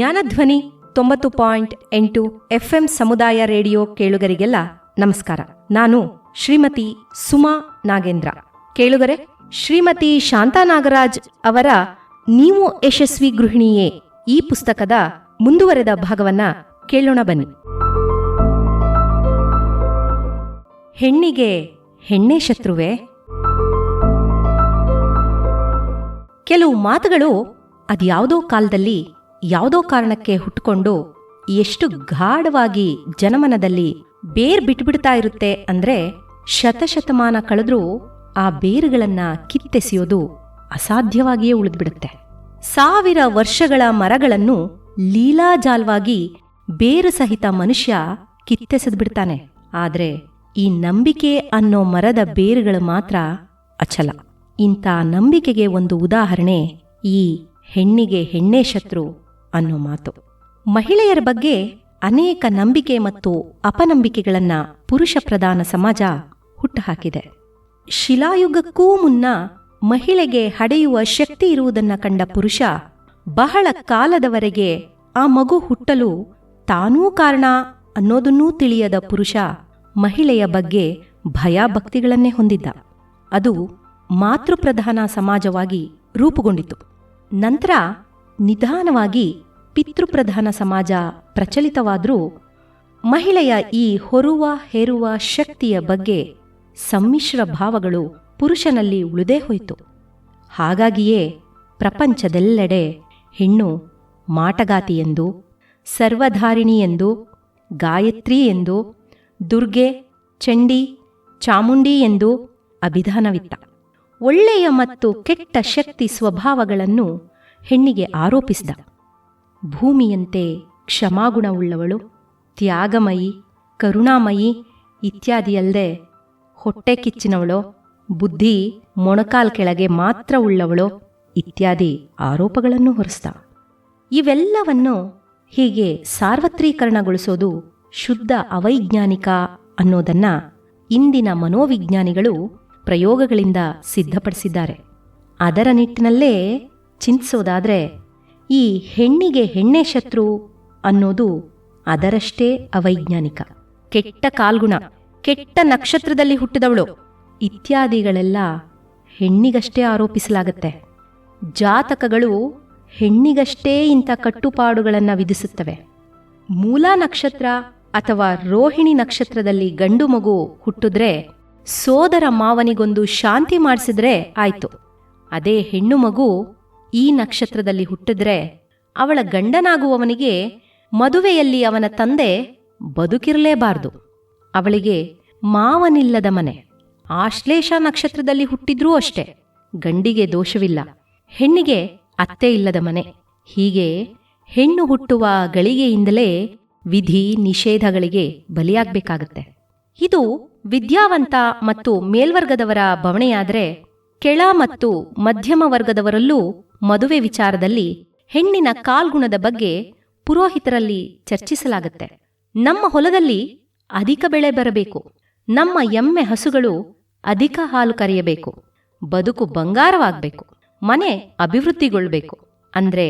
Jnanadhwani 90.8 FM ಸಮುದಾಯ radio ಕೇಳುಗರಿಗೆಲ್ಲ ನಮಸ್ಕಾರ. ನಾನು ಶ್ರೀಮತಿ ಸುಮಾ ನಾಗೇಂದ್ರ. ಕೇಳುಗರೆ, ಶ್ರೀಮತಿ ಶಾಂತಾ ನಾಗರಾಜ್ ಅವರ ನೀವು ಯಶಸ್ವಿ ಗೃಹಿಣಿಯೇ ಈ ಪುಸ್ತಕದ ಮುಂದುವರೆದ ಭಾಗವನ್ನ ಕೇಳೋಣ ಬನ್ನಿ. ಹೆಣ್ಣಿಗೆ ಹೆಣ್ಣೇ ಶತ್ರುವೆ? ಕೆಲವು ಮಾತುಗಳು ಅದ್ಯಾವುದೋ ಕಾಲದಲ್ಲಿ ಯಾವುದೋ ಕಾರಣಕ್ಕೆ ಹುಟ್ಟುಕೊಂಡು ಎಷ್ಟು ಗಾಢವಾಗಿ ಜನಮನದಲ್ಲಿ ಬೇರ್ ಬಿಟ್ಬಿಡ್ತಾ ಇರುತ್ತೆ ಅಂದ್ರೆ, ಶತಶತಮಾನ ಕಳೆದ್ರೂ ಆ ಬೇರುಗಳನ್ನ ಕಿತ್ತೆಸೆಯೋದು ಅಸಾಧ್ಯವಾಗಿಯೇ ಉಳಿದ್ಬಿಡುತ್ತೆ. 1000 ವರ್ಷಗಳ ಮರಗಳನ್ನು ಲೀಲಾಜಾಲವಾಗಿ ಬೇರು ಸಹಿತ ಮನುಷ್ಯ ಕಿತ್ತೆಸೆದ್ಬಿಡ್ತಾನೆ. ಆದ್ರೆ ಈ ನಂಬಿಕೆ ಅನ್ನೋ ಮರದ ಬೇರುಗಳು ಮಾತ್ರ ಅಚಲ. ಇಂಥ ನಂಬಿಕೆಗೆ ಒಂದು ಉದಾಹರಣೆ ಈ ಹೆಣ್ಣಿಗೆ ಹೆಣ್ಣೇ ಶತ್ರು ಅನ್ನೋ ಮಾತು. ಮಹಿಳೆಯರ ಬಗ್ಗೆ ಅನೇಕ ನಂಬಿಕೆ ಮತ್ತು ಅಪನಂಬಿಕೆಗಳನ್ನ ಪುರುಷ ಪ್ರಧಾನ ಸಮಾಜ ಹುಟ್ಟುಹಾಕಿದೆ. ಶಿಲಾಯುಗಕ್ಕೂ ಮುನ್ನ ಮಹಿಳೆಗೆ ಹಡೆಯುವ ಶಕ್ತಿ ಇರುವುದನ್ನ ಕಂಡ ಪುರುಷ ಬಹಳ ಕಾಲದವರೆಗೆ ಆ ಮಗು ಹುಟ್ಟಲು ತಾನೂ ಕಾರಣ ಅನ್ನೋದನ್ನೂ ತಿಳಿಯದ ಪುರುಷ ಮಹಿಳೆಯ ಬಗ್ಗೆ ಭಯಭಕ್ತಿಗಳನ್ನೇ ಹೊಂದಿದ್ದ. ಅದು ಮಾತೃಪ್ರಧಾನ ಸಮಾಜವಾಗಿ ರೂಪುಗೊಂಡಿತು. ನಂತರ ನಿಧಾನವಾಗಿ ಪಿತೃಪ್ರಧಾನ ಸಮಾಜ ಪ್ರಚಲಿತವಾದರೂ ಮಹಿಳೆಯ ಈ ಹೊರುವ ಹೇರುವ ಶಕ್ತಿಯ ಬಗ್ಗೆ ಸಮ್ಮಿಶ್ರ ಭಾವಗಳು ಪುರುಷನಲ್ಲಿ ಉಳಿದೇ ಹೋಯಿತು. ಹಾಗಾಗಿಯೇ ಪ್ರಪಂಚದೆಲ್ಲೆಡೆ ಹೆಣ್ಣು ಮಾಟಗಾತಿ ಎಂದು, ಸರ್ವಧಾರಿಣಿ ಎಂದು, ಗಾಯತ್ರಿ ಎಂದು, ದುರ್ಗೆ, ಚಂಡಿ, ಚಾಮುಂಡಿ ಎಂದು ಅಭಿಧಾನವಿತ್ತ. ಒಳ್ಳೆಯ ಮತ್ತು ಕೆಟ್ಟ ಶಕ್ತಿ ಸ್ವಭಾವಗಳನ್ನು ಹೆಣ್ಣಿಗೆ ಆರೋಪಿಸಿದ. ಭೂಮಿಯಂತೆ ಕ್ಷಮಾಗುಣವುಳ್ಳವಳು, ತ್ಯಾಗಮಯಿ, ಕರುಣಾಮಯಿ ಇತ್ಯಾದಿಯಲ್ಲದೆ ಹೊಟ್ಟೆ ಕಿಚ್ಚಿನವಳೋ, ಬುದ್ಧಿ ಮೊಣಕಾಲ್ ಕೆಳಗೆ ಮಾತ್ರ ಉಳ್ಳವಳೋ ಇತ್ಯಾದಿ ಆರೋಪಗಳನ್ನು ಹೊರಿಸಿದ. ಇವೆಲ್ಲವನ್ನು ಹೀಗೆ ಸಾರ್ವತ್ರೀಕರಣಗೊಳಿಸೋದು ಶುದ್ಧ ಅವೈಜ್ಞಾನಿಕ ಅನ್ನೋದನ್ನ ಇಂದಿನ ಮನೋವಿಜ್ಞಾನಿಗಳು ಪ್ರಯೋಗಗಳಿಂದ ಸಿದ್ಧಪಡಿಸಿದ್ದಾರೆ. ಅದರ ನಿಟ್ಟಿನಲ್ಲೇ ಚಿಂತಿಸೋದಾದ್ರೆ ಈ ಹೆಣ್ಣಿಗೆ ಹೆಣ್ಣೇ ಶತ್ರು ಅನ್ನೋದು ಅದರಷ್ಟೇ ಅವೈಜ್ಞಾನಿಕ. ಕೆಟ್ಟ ಕಾಲ್ಗುಣ, ಕೆಟ್ಟ ನಕ್ಷತ್ರದಲ್ಲಿ ಹುಟ್ಟಿದವಳು ಇತ್ಯಾದಿಗಳೆಲ್ಲ ಹೆಣ್ಣಿಗಷ್ಟೇ ಆರೋಪಿಸಲಾಗತ್ತೆ. ಜಾತಕಗಳು ಹೆಣ್ಣಿಗಷ್ಟೇ ಇಂಥ ಕಟ್ಟುಪಾಡುಗಳನ್ನು ವಿಧಿಸುತ್ತವೆ. ಮೂಲಾ ನಕ್ಷತ್ರ ಅಥವಾ ರೋಹಿಣಿ ನಕ್ಷತ್ರದಲ್ಲಿ ಗಂಡು ಮಗು ಹುಟ್ಟಿದ್ರೆ ಸೋದರ ಮಾವನಿಗೊಂದು ಶಾಂತಿ ಮಾಡಿಸಿದ್ರೆ ಆಯ್ತು. ಅದೇ ಹೆಣ್ಣು ಮಗು ಈ ನಕ್ಷತ್ರದಲ್ಲಿ ಹುಟ್ಟಿದ್ರೆ ಅವಳ ಗಂಡನಾಗುವವನಿಗೆ ಮದುವೆಯಲ್ಲಿ ಅವನ ತಂದೆ ಬದುಕಿರಲೇಬಾರದು. ಅವಳಿಗೆ ಮಾವನಿಲ್ಲದ ಮನೆ. ಆಶ್ಲೇಷ ನಕ್ಷತ್ರದಲ್ಲಿ ಹುಟ್ಟಿದ್ರೂ ಅಷ್ಟೇ, ಗಂಡಿಗೆ ದೋಷವಿಲ್ಲ, ಹೆಣ್ಣಿಗೆ ಅತ್ತೆ ಇಲ್ಲದ ಮನೆ. ಹೀಗೆ ಹೆಣ್ಣು ಹುಟ್ಟುವ ಗಳಿಗೆಯಿಂದಲೇ ವಿಧಿ ನಿಷೇಧಗಳಿಗೆ ಬಲಿಯಾಗಬೇಕಾಗತ್ತೆ. ಇದು ವಿದ್ಯಾವಂತ ಮತ್ತು ಮೇಲ್ವರ್ಗದವರ ಬವಣೆಯಾದರೆ, ಕೆಳ ಮತ್ತು ಮಧ್ಯಮ ವರ್ಗದವರಲ್ಲೂ ಮದುವೆ ವಿಚಾರದಲ್ಲಿ ಹೆಣ್ಣಿನ ಕಾಲ್ಗುಣದ ಬಗ್ಗೆ ಪುರೋಹಿತರಲ್ಲಿ ಚರ್ಚಿಸಲಾಗುತ್ತೆ. ನಮ್ಮ ಹೊಲದಲ್ಲಿ ಅಧಿಕ ಬೆಳೆ ಬರಬೇಕು, ನಮ್ಮ ಎಮ್ಮೆ ಹಸುಗಳು ಅಧಿಕ ಹಾಲು ಕರೆಯಬೇಕು, ಬದುಕು ಬಂಗಾರವಾಗಬೇಕು, ಮನೆ ಅಭಿವೃದ್ಧಿಗೊಳ್ಬೇಕು ಅಂದ್ರೆ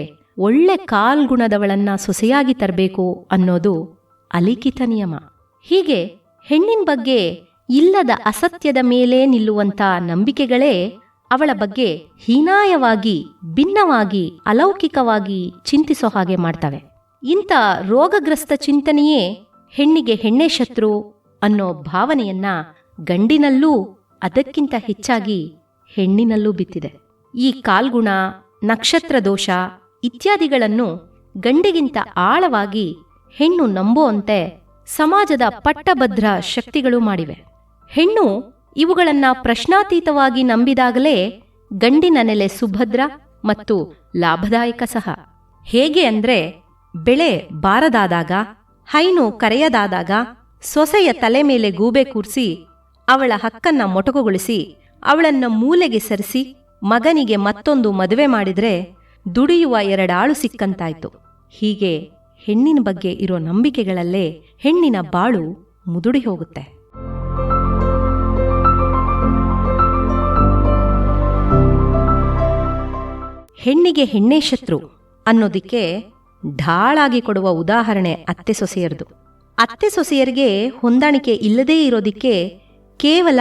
ಒಳ್ಳೆ ಕಾಲ್ಗುಣದವಳನ್ನ ಸೊಸೆಯಾಗಿ ತರಬೇಕು ಅನ್ನೋದು ಅಲಿಖಿತ ನಿಯಮ. ಹೀಗೆ ಹೆಣ್ಣಿನ ಬಗ್ಗೆ ಇಲ್ಲದ ಅಸತ್ಯದ ಮೇಲೆ ನಿಲ್ಲುವಂಥ ನಂಬಿಕೆಗಳೇ ಅವಳ ಬಗ್ಗೆ ಹೀನಾಯವಾಗಿ, ಭಿನ್ನವಾಗಿ, ಅಲೌಕಿಕವಾಗಿ ಚಿಂತಿಸೋ ಹಾಗೆ ಮಾಡ್ತವೆ. ಇಂಥ ರೋಗಗ್ರಸ್ತ ಚಿಂತನೆಯೇ ಹೆಣ್ಣಿಗೆ ಹೆಣ್ಣೇ ಶತ್ರು ಅನ್ನೋ ಭಾವನೆಯನ್ನ ಗಂಡಿನಲ್ಲೂ ಅದಕ್ಕಿಂತ ಹೆಚ್ಚಾಗಿ ಹೆಣ್ಣಿನಲ್ಲೂ ಬಿತ್ತಿದೆ. ಈ ಕಾಲ್ಗುಣ, ನಕ್ಷತ್ರ ದೋಷ ಇತ್ಯಾದಿಗಳನ್ನು ಗಂಡಿಗಿಂತ ಆಳವಾಗಿ ಹೆಣ್ಣು ನಂಬುವಂತೆ ಸಮಾಜದ ಪಟ್ಟಭದ್ರ ಶಕ್ತಿಗಳು ಮಾಡಿವೆ. ಹೆಣ್ಣು ಇವುಗಳನ್ನ ಪ್ರಶ್ನಾತೀತವಾಗಿ ನಂಬಿದಾಗಲೇ ಗಂಡಿನ ನೆಲೆ ಸುಭದ್ರ ಮತ್ತು ಲಾಭದಾಯಕ ಸಹ. ಹೇಗೆ ಅಂದ್ರೆ, ಬೆಳೆ ಬಾರದಾದಾಗ, ಹೈನು ಕರೆಯದಾದಾಗ ಸೊಸೆಯ ತಲೆ ಮೇಲೆ ಗೂಬೆ ಕೂರಿಸಿ ಅವಳ ಹಕ್ಕನ್ನ ಮೊಟಕುಗೊಳಿಸಿ ಅವಳನ್ನ ಮೂಲೆಗೆ ಸರಿಸಿ ಮಗನಿಗೆ ಮತ್ತೊಂದು ಮದುವೆ ಮಾಡಿದ್ರೆ ದುಡಿಯುವ 2 ಆಳು ಸಿಕ್ಕಂತಾಯ್ತು. ಹೀಗೆ ಹೆಣ್ಣಿನ ಬಗ್ಗೆ ಇರೋ ನಂಬಿಕೆಗಳಲ್ಲೇ ಹೆಣ್ಣಿನ ಬಾಳು ಮುದುಡಿ ಹೋಗುತ್ತೆ. ಹೆಣ್ಣಿಗೆ ಹೆಣ್ಣೇ ಶತ್ರು ಅನ್ನೋದಕ್ಕೆ ಢಾಳಾಗಿ ಕೊಡುವ ಉದಾಹರಣೆ ಅತ್ತೆ ಸೊಸೆಯರದು. ಅತ್ತೆ ಸೊಸೆಯರಿಗೆ ಹೊಂದಾಣಿಕೆ ಇಲ್ಲದೇ ಇರೋದಿಕ್ಕೆ ಕೇವಲ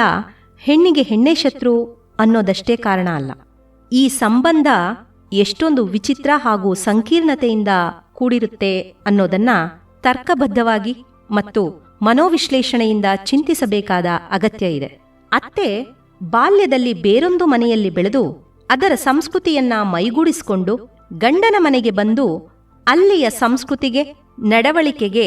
ಹೆಣ್ಣಿಗೆ ಹೆಣ್ಣೇ ಶತ್ರು ಅನ್ನೋದಷ್ಟೇ ಕಾರಣ ಅಲ್ಲ. ಈ ಸಂಬಂಧ ಎಷ್ಟೊಂದು ವಿಚಿತ್ರ ಹಾಗೂ ಸಂಕೀರ್ಣತೆಯಿಂದ ಕೂಡಿರುತ್ತೆ ಅನ್ನೋದನ್ನ ತರ್ಕಬದ್ಧವಾಗಿ ಮತ್ತು ಮನೋವಿಶ್ಲೇಷಣೆಯಿಂದ ಚಿಂತಿಸಬೇಕಾದ ಅಗತ್ಯ ಇದೆ. ಅತ್ತೆ ಬಾಲ್ಯದಲ್ಲಿ ಬೇರೊಂದು ಮನೆಯಲ್ಲಿ ಬೆಳೆದು ಅದರ ಸಂಸ್ಕೃತಿಯನ್ನ ಮೈಗೂಡಿಸಿಕೊಂಡು ಗಂಡನ ಮನೆಗೆ ಬಂದು ಅಲ್ಲಿಯ ಸಂಸ್ಕೃತಿಗೆ, ನಡವಳಿಕೆಗೆ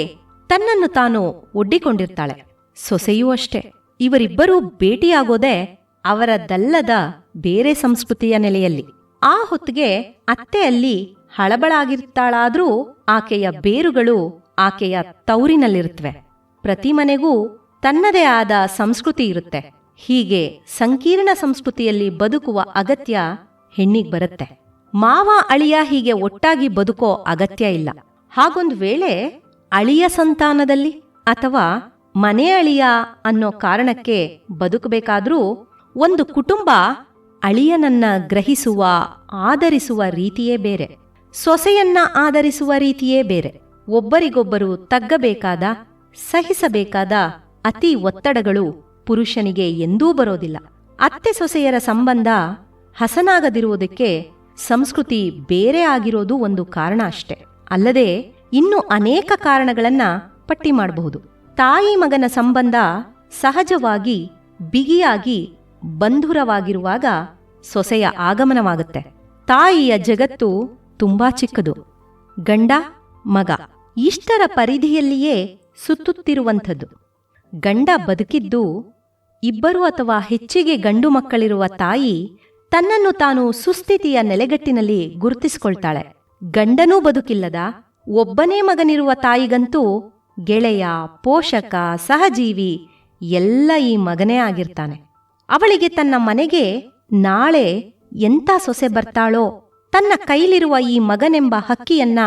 ತನ್ನನ್ನು ತಾನು ಒಡ್ಡಿಕೊಂಡಿರ್ತಾಳೆ. ಸೊಸೆಯೂ ಅಷ್ಟೆ. ಇವರಿಬ್ಬರೂ ಭೇಟಿಯಾಗೋದೇ ಅವರದ್ದಲ್ಲದ ಬೇರೆ ಸಂಸ್ಕೃತಿಯ ನೆಲೆಯಲ್ಲಿ. ಆ ಹೊತ್ತಿಗೆ ಅತ್ತೆ ಅಲ್ಲಿ ಹಳಬಳಾಗಿರ್ತಾಳಾದ್ರೂ ಆಕೆಯ ಬೇರುಗಳು ಆಕೆಯ ತೌರಿನಲ್ಲಿರುತ್ತವೆ. ಪ್ರತಿ ಮನೆಗೂ ತನ್ನದೇ ಆದ ಸಂಸ್ಕೃತಿ ಇರುತ್ತೆ. ಹೀಗೆ ಸಂಕೀರ್ಣ ಸಂಸ್ಕೃತಿಯಲ್ಲಿ ಬದುಕುವ ಅಗತ್ಯ ಹೆಣ್ಣಿಗೆ ಬರುತ್ತೆ. ಮಾವ ಅಳಿಯ ಹೀಗೆ ಒಟ್ಟಾಗಿ ಬದುಕೋ ಅಗತ್ಯ ಇಲ್ಲ. ಹಾಗೊಂದು ವೇಳೆ ಅಳಿಯ ಸಂತಾನದಲ್ಲಿ ಅಥವಾ ಮನೆ ಅಳಿಯ ಅನ್ನೋ ಕಾರಣಕ್ಕೆ ಬದುಕಬೇಕಾದ್ರೂ ಒಂದು ಕುಟುಂಬ ಅಳಿಯನನ್ನ ಗ್ರಹಿಸುವ, ಆದರಿಸುವ ರೀತಿಯೇ ಬೇರೆ, ಸೊಸೆಯನ್ನ ಆದರಿಸುವ ರೀತಿಯೇ ಬೇರೆ. ಒಬ್ಬರಿಗೊಬ್ಬರು ತಗ್ಗಬೇಕಾದ, ಸಹಿಸಬೇಕಾದ ಅತಿ ಒತ್ತಡಗಳು ಪುರುಷನಿಗೆ ಎಂದೂ ಬರೋದಿಲ್ಲ. ಅತ್ತೆ ಸೊಸೆಯರ ಸಂಬಂಧ ಹಸನಾಗದಿರುವುದಕ್ಕೆ ಸಂಸ್ಕೃತಿ ಬೇರೆ ಆಗಿರೋದು ಒಂದು ಕಾರಣ ಅಷ್ಟೆ. ಅಲ್ಲದೆ ಇನ್ನೂ ಅನೇಕ ಕಾರಣಗಳನ್ನ ಪಟ್ಟಿ ಮಾಡಬಹುದು. ತಾಯಿ ಮಗನ ಸಂಬಂಧ ಸಹಜವಾಗಿ ಬಿಗಿಯಾಗಿ ಬಂಧುರವಾಗಿರುವಾಗ ಸೊಸೆಯ ಆಗಮನವಾಗುತ್ತೆ. ತಾಯಿಯ ಜಗತ್ತು ತುಂಬಾ ಚಿಕ್ಕದು. ಗಂಡ ಮಗ ಇಷ್ಟರ ಪರಿಧಿಯಲ್ಲಿಯೇ ಸುತ್ತುತ್ತಿರುವಂಥದ್ದು. ಗಂಡ ಬದುಕಿದ್ದು ಇಬ್ಬರು ಅಥವಾ ಹೆಚ್ಚಿಗೆ ಗಂಡು ಮಕ್ಕಳಿರುವ ತಾಯಿ ತನ್ನನ್ನು ತಾನು ಸುಸ್ಥಿತಿಯ ನೆಲೆಗಟ್ಟಿನಲ್ಲಿ ಗುರುತಿಸಿಕೊಳ್ತಾಳೆ. ಗಂಡನೂ ಬದುಕಿಲ್ಲದ ಒಬ್ಬನೇ ಮಗನಿರುವ ತಾಯಿಗಂತೂ ಗೆಳೆಯ, ಪೋಷಕ, ಸಹಜೀವಿ ಎಲ್ಲ ಈ ಮಗನೇ ಆಗಿರ್ತಾನೆ. ಅವಳಿಗೆ ತನ್ನ ಮನೆಗೆ ನಾಳೆ ಎಂಥ ಸೊಸೆ ಬರ್ತಾಳೋ, ತನ್ನ ಕೈಲಿರುವ ಈ ಮಗನೆಂಬ ಹಕ್ಕಿಯನ್ನ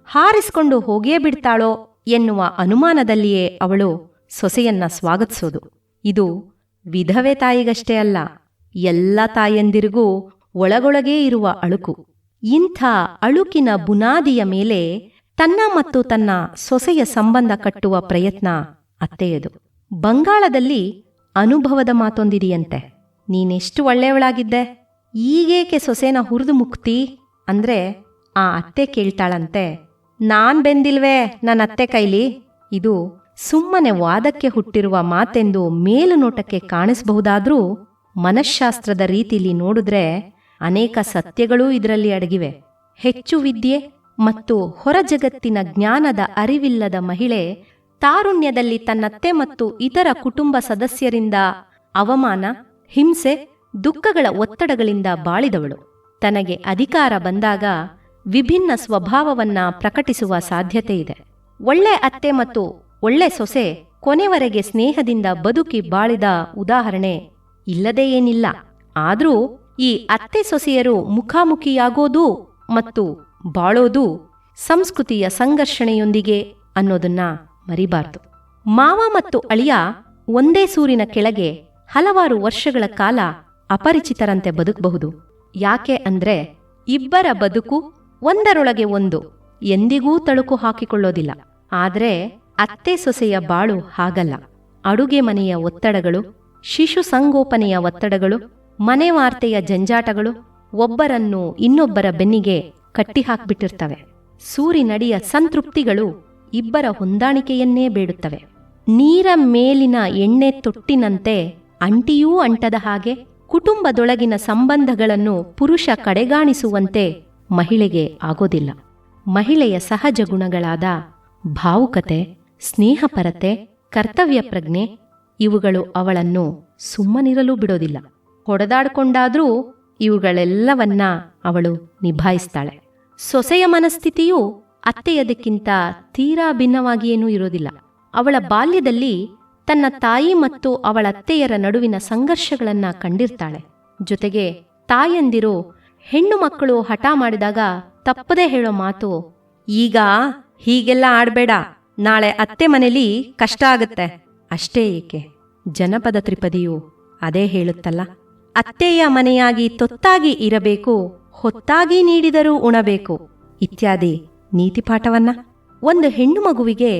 ಹಾರಿಸಿಕೊಂಡು ಹೋಗೇ ಬಿಡ್ತಾಳೋ ಎನ್ನುವ ಅನುಮಾನದಲ್ಲಿಯೇ ಅವಳು ಸೊಸೆಯನ್ನ ಸ್ವಾಗತಿಸೋದು. ಇದು ವಿಧವೆ ತಾಯಿಗಷ್ಟೇ ಅಲ್ಲ, ಎಲ್ಲ ತಾಯಂದಿರಿಗೂ ಒಳಗೊಳಗೇ ಇರುವ ಅಳುಕು. ಇಂಥ ಅಳುಕಿನ ಬುನಾದಿಯ ಮೇಲೆ ತನ್ನ ಮತ್ತು ತನ್ನ ಸೊಸೆಯ ಸಂಬಂಧ ಕಟ್ಟುವ ಪ್ರಯತ್ನ ಅತ್ತೆಯದು. ಬಂಗಾಳದಲ್ಲಿ ಅನುಭವದ ಮಾತೊಂದಿದೆಯಂತೆ. ನೀನೆಷ್ಟು ಒಳ್ಳೆಯವಳಾಗಿದ್ದೆ, ಈಗೇಕೆ ಸೊಸೆನ ಹುರಿದು ಮುಕ್ತಿ ಅಂದ್ರೆ ಆ ಅತ್ತೆ ಕೇಳ್ತಾಳಂತೆ, ನಾನ್ ಬೆಂದಿಲ್ವೇ ನನ್ನ ಅತ್ತೆ ಕೈಲಿ. ಇದು ಸುಮ್ಮನೆ ವಾದಕ್ಕೆ ಹುಟ್ಟಿರುವ ಮಾತೆಂದು ಮೇಲುನೋಟಕ್ಕೆ ಕಾಣಿಸಬಹುದಾದ್ರೂ ಮನಃಶಾಸ್ತ್ರದ ರೀತಿಲಿ ನೋಡಿದ್ರೆ ಅನೇಕ ಸತ್ಯಗಳೂ ಇದರಲ್ಲಿ ಅಡಗಿವೆ. ಹೆಚ್ಚು ವಿದ್ಯೆ ಮತ್ತು ಹೊರ ಜಗತ್ತಿನ ಜ್ಞಾನದ ಅರಿವಿಲ್ಲದ ಮಹಿಳೆ ತಾರುಣ್ಯದಲ್ಲಿ ತನ್ನತ್ತೆ ಮತ್ತು ಇತರ ಕುಟುಂಬ ಸದಸ್ಯರಿಂದ ಅವಮಾನ, ಹಿಂಸೆ, ದುಃಖಗಳ ಒತ್ತಡಗಳಿಂದ ಬಾಳಿದವಳು. ತನಗೆ ಅಧಿಕಾರ ಬಂದಾಗ ವಿಭಿನ್ನ ಸ್ವಭಾವವನ್ನ ಪ್ರಕಟಿಸುವ ಸಾಧ್ಯತೆ ಇದೆ. ಒಳ್ಳೆ ಅತ್ತೆ ಮತ್ತು ಒಳ್ಳೆ ಸೊಸೆ ಕೊನೆವರೆಗೆ ಸ್ನೇಹದಿಂದ ಬದುಕಿ ಬಾಳಿದ ಉದಾಹರಣೆ ಇಲ್ಲದೇ ಏನಿಲ್ಲ. ಆದರೂ ಈ ಅತ್ತೆ ಸೊಸೆಯರು ಮುಖಾಮುಖಿಯಾಗೋದು ಮತ್ತು ಬಾಳೋದು ಸಂಸ್ಕೃತಿಯ ಸಂಘರ್ಷಣೆಯೊಂದಿಗೆ ಅನ್ನೋದನ್ನ ಮರಿಬಾರ್ದು. ಮಾವ ಮತ್ತು ಅಳಿಯ ಒಂದೇ ಸೂರಿನ ಕೆಳಗೆ ಹಲವಾರು ವರ್ಷಗಳ ಕಾಲ ಅಪರಿಚಿತರಂತೆ ಬದುಕಬಹುದು. ಯಾಕೆ ಅಂದ್ರೆ ಇಬ್ಬರ ಬದುಕು ಒಂದರೊಳಗೆ ಒಂದು ಎಂದಿಗೂ ತಳುಕು ಹಾಕಿಕೊಳ್ಳೋದಿಲ್ಲ. ಆದರೆ ಅತ್ತೆ ಸೊಸೆಯ ಬಾಳು ಹಾಗಲ್ಲ. ಅಡುಗೆ ಮನೆಯ ಒತ್ತಡಗಳು, ಶಿಶು ಸಂಗೋಪನೆಯ ಒತ್ತಡಗಳು, ಮನೆ ವಾರ್ತೆಯ ಜಂಜಾಟಗಳು ಒಬ್ಬರನ್ನು ಇನ್ನೊಬ್ಬರ ಬೆನ್ನಿಗೆ ಕಟ್ಟಿಹಾಕ್ಬಿಟ್ಟಿರ್ತವೆ. ಸೂರಿನಡಿಯ ಸಂತೃಪ್ತಿಗಳು ಇಬ್ಬರ ಹೊಂದಾಣಿಕೆಯನ್ನೇ ಬೇಡುತ್ತವೆ. ನೀರ ಮೇಲಿನ ಎಣ್ಣೆ ತೊಟ್ಟಿನಂತೆ ಅಂಟಿಯೂ ಅಂಟದ ಹಾಗೆ ಕುಟುಂಬದೊಳಗಿನ ಸಂಬಂಧಗಳನ್ನು ಪುರುಷ ಕಡೆಗಾಣಿಸುವಂತೆ ಮಹಿಳೆಗೆ ಆಗೋದಿಲ್ಲ. ಮಹಿಳೆಯ ಸಹಜ ಗುಣಗಳಾದ ಭಾವುಕತೆ, ಸ್ನೇಹಪರತೆ, ಕರ್ತವ್ಯ ಪ್ರಜ್ಞೆ ಇವುಗಳು ಅವಳನ್ನು ಸುಮ್ಮನಿರಲು ಬಿಡೋದಿಲ್ಲ. ಹೊಡೆದಾಡ್ಕೊಂಡಾದ್ರೂ ಇವುಗಳೆಲ್ಲವನ್ನ ಅವಳು ನಿಭಾಯಿಸ್ತಾಳೆ. ಸೊಸೆಯ ಮನಸ್ಥಿತಿಯೂ ಅತ್ತೆಯದಕ್ಕಿಂತ ತೀರಾ ಭಿನ್ನವಾಗಿಯೇನೂ ಇರೋದಿಲ್ಲ. ಅವಳ ಬಾಲ್ಯದಲ್ಲಿ ತನ್ನ ತಾಯಿ ಮತ್ತು ಅವಳತ್ತೆಯರ ನಡುವಿನ ಸಂಘರ್ಷಗಳನ್ನ ಕಂಡಿರ್ತಾಳೆ. ಜೊತೆಗೆ ತಾಯಂದಿರು ಹೆಣ್ಣು ಮಕ್ಕಳು ಹಠ ಮಾಡಿದಾಗ ತಪ್ಪದೇ ಹೇಳೋ ಮಾತು, ಈಗ ಹೀಗೆಲ್ಲ ಆಡ್ಬೇಡ, ನಾಳೆ ಅತ್ತೆ ಮನೇಲಿ ಕಷ್ಟ ಆಗತ್ತೆ. ಅಷ್ಟೇ ಏಕೆ, ಜನಪದ ತ್ರಿಪದಿಯು ಅದೇ ಹೇಳುತ್ತಲ್ಲ, ಅತ್ತೆಯ ಮನೆಯಾಗಿ ತೊತ್ತಾಗಿ ಇರಬೇಕು, ಹೊತ್ತಾಗಿ ನೀಡಿದರೂ ಉಣಬೇಕು ಇತ್ಯಾದಿ ನೀತಿಪಾಠವನ್ನ? ಒಂದು ಹೆಣ್ಣು ಮಗುವಿಗೆ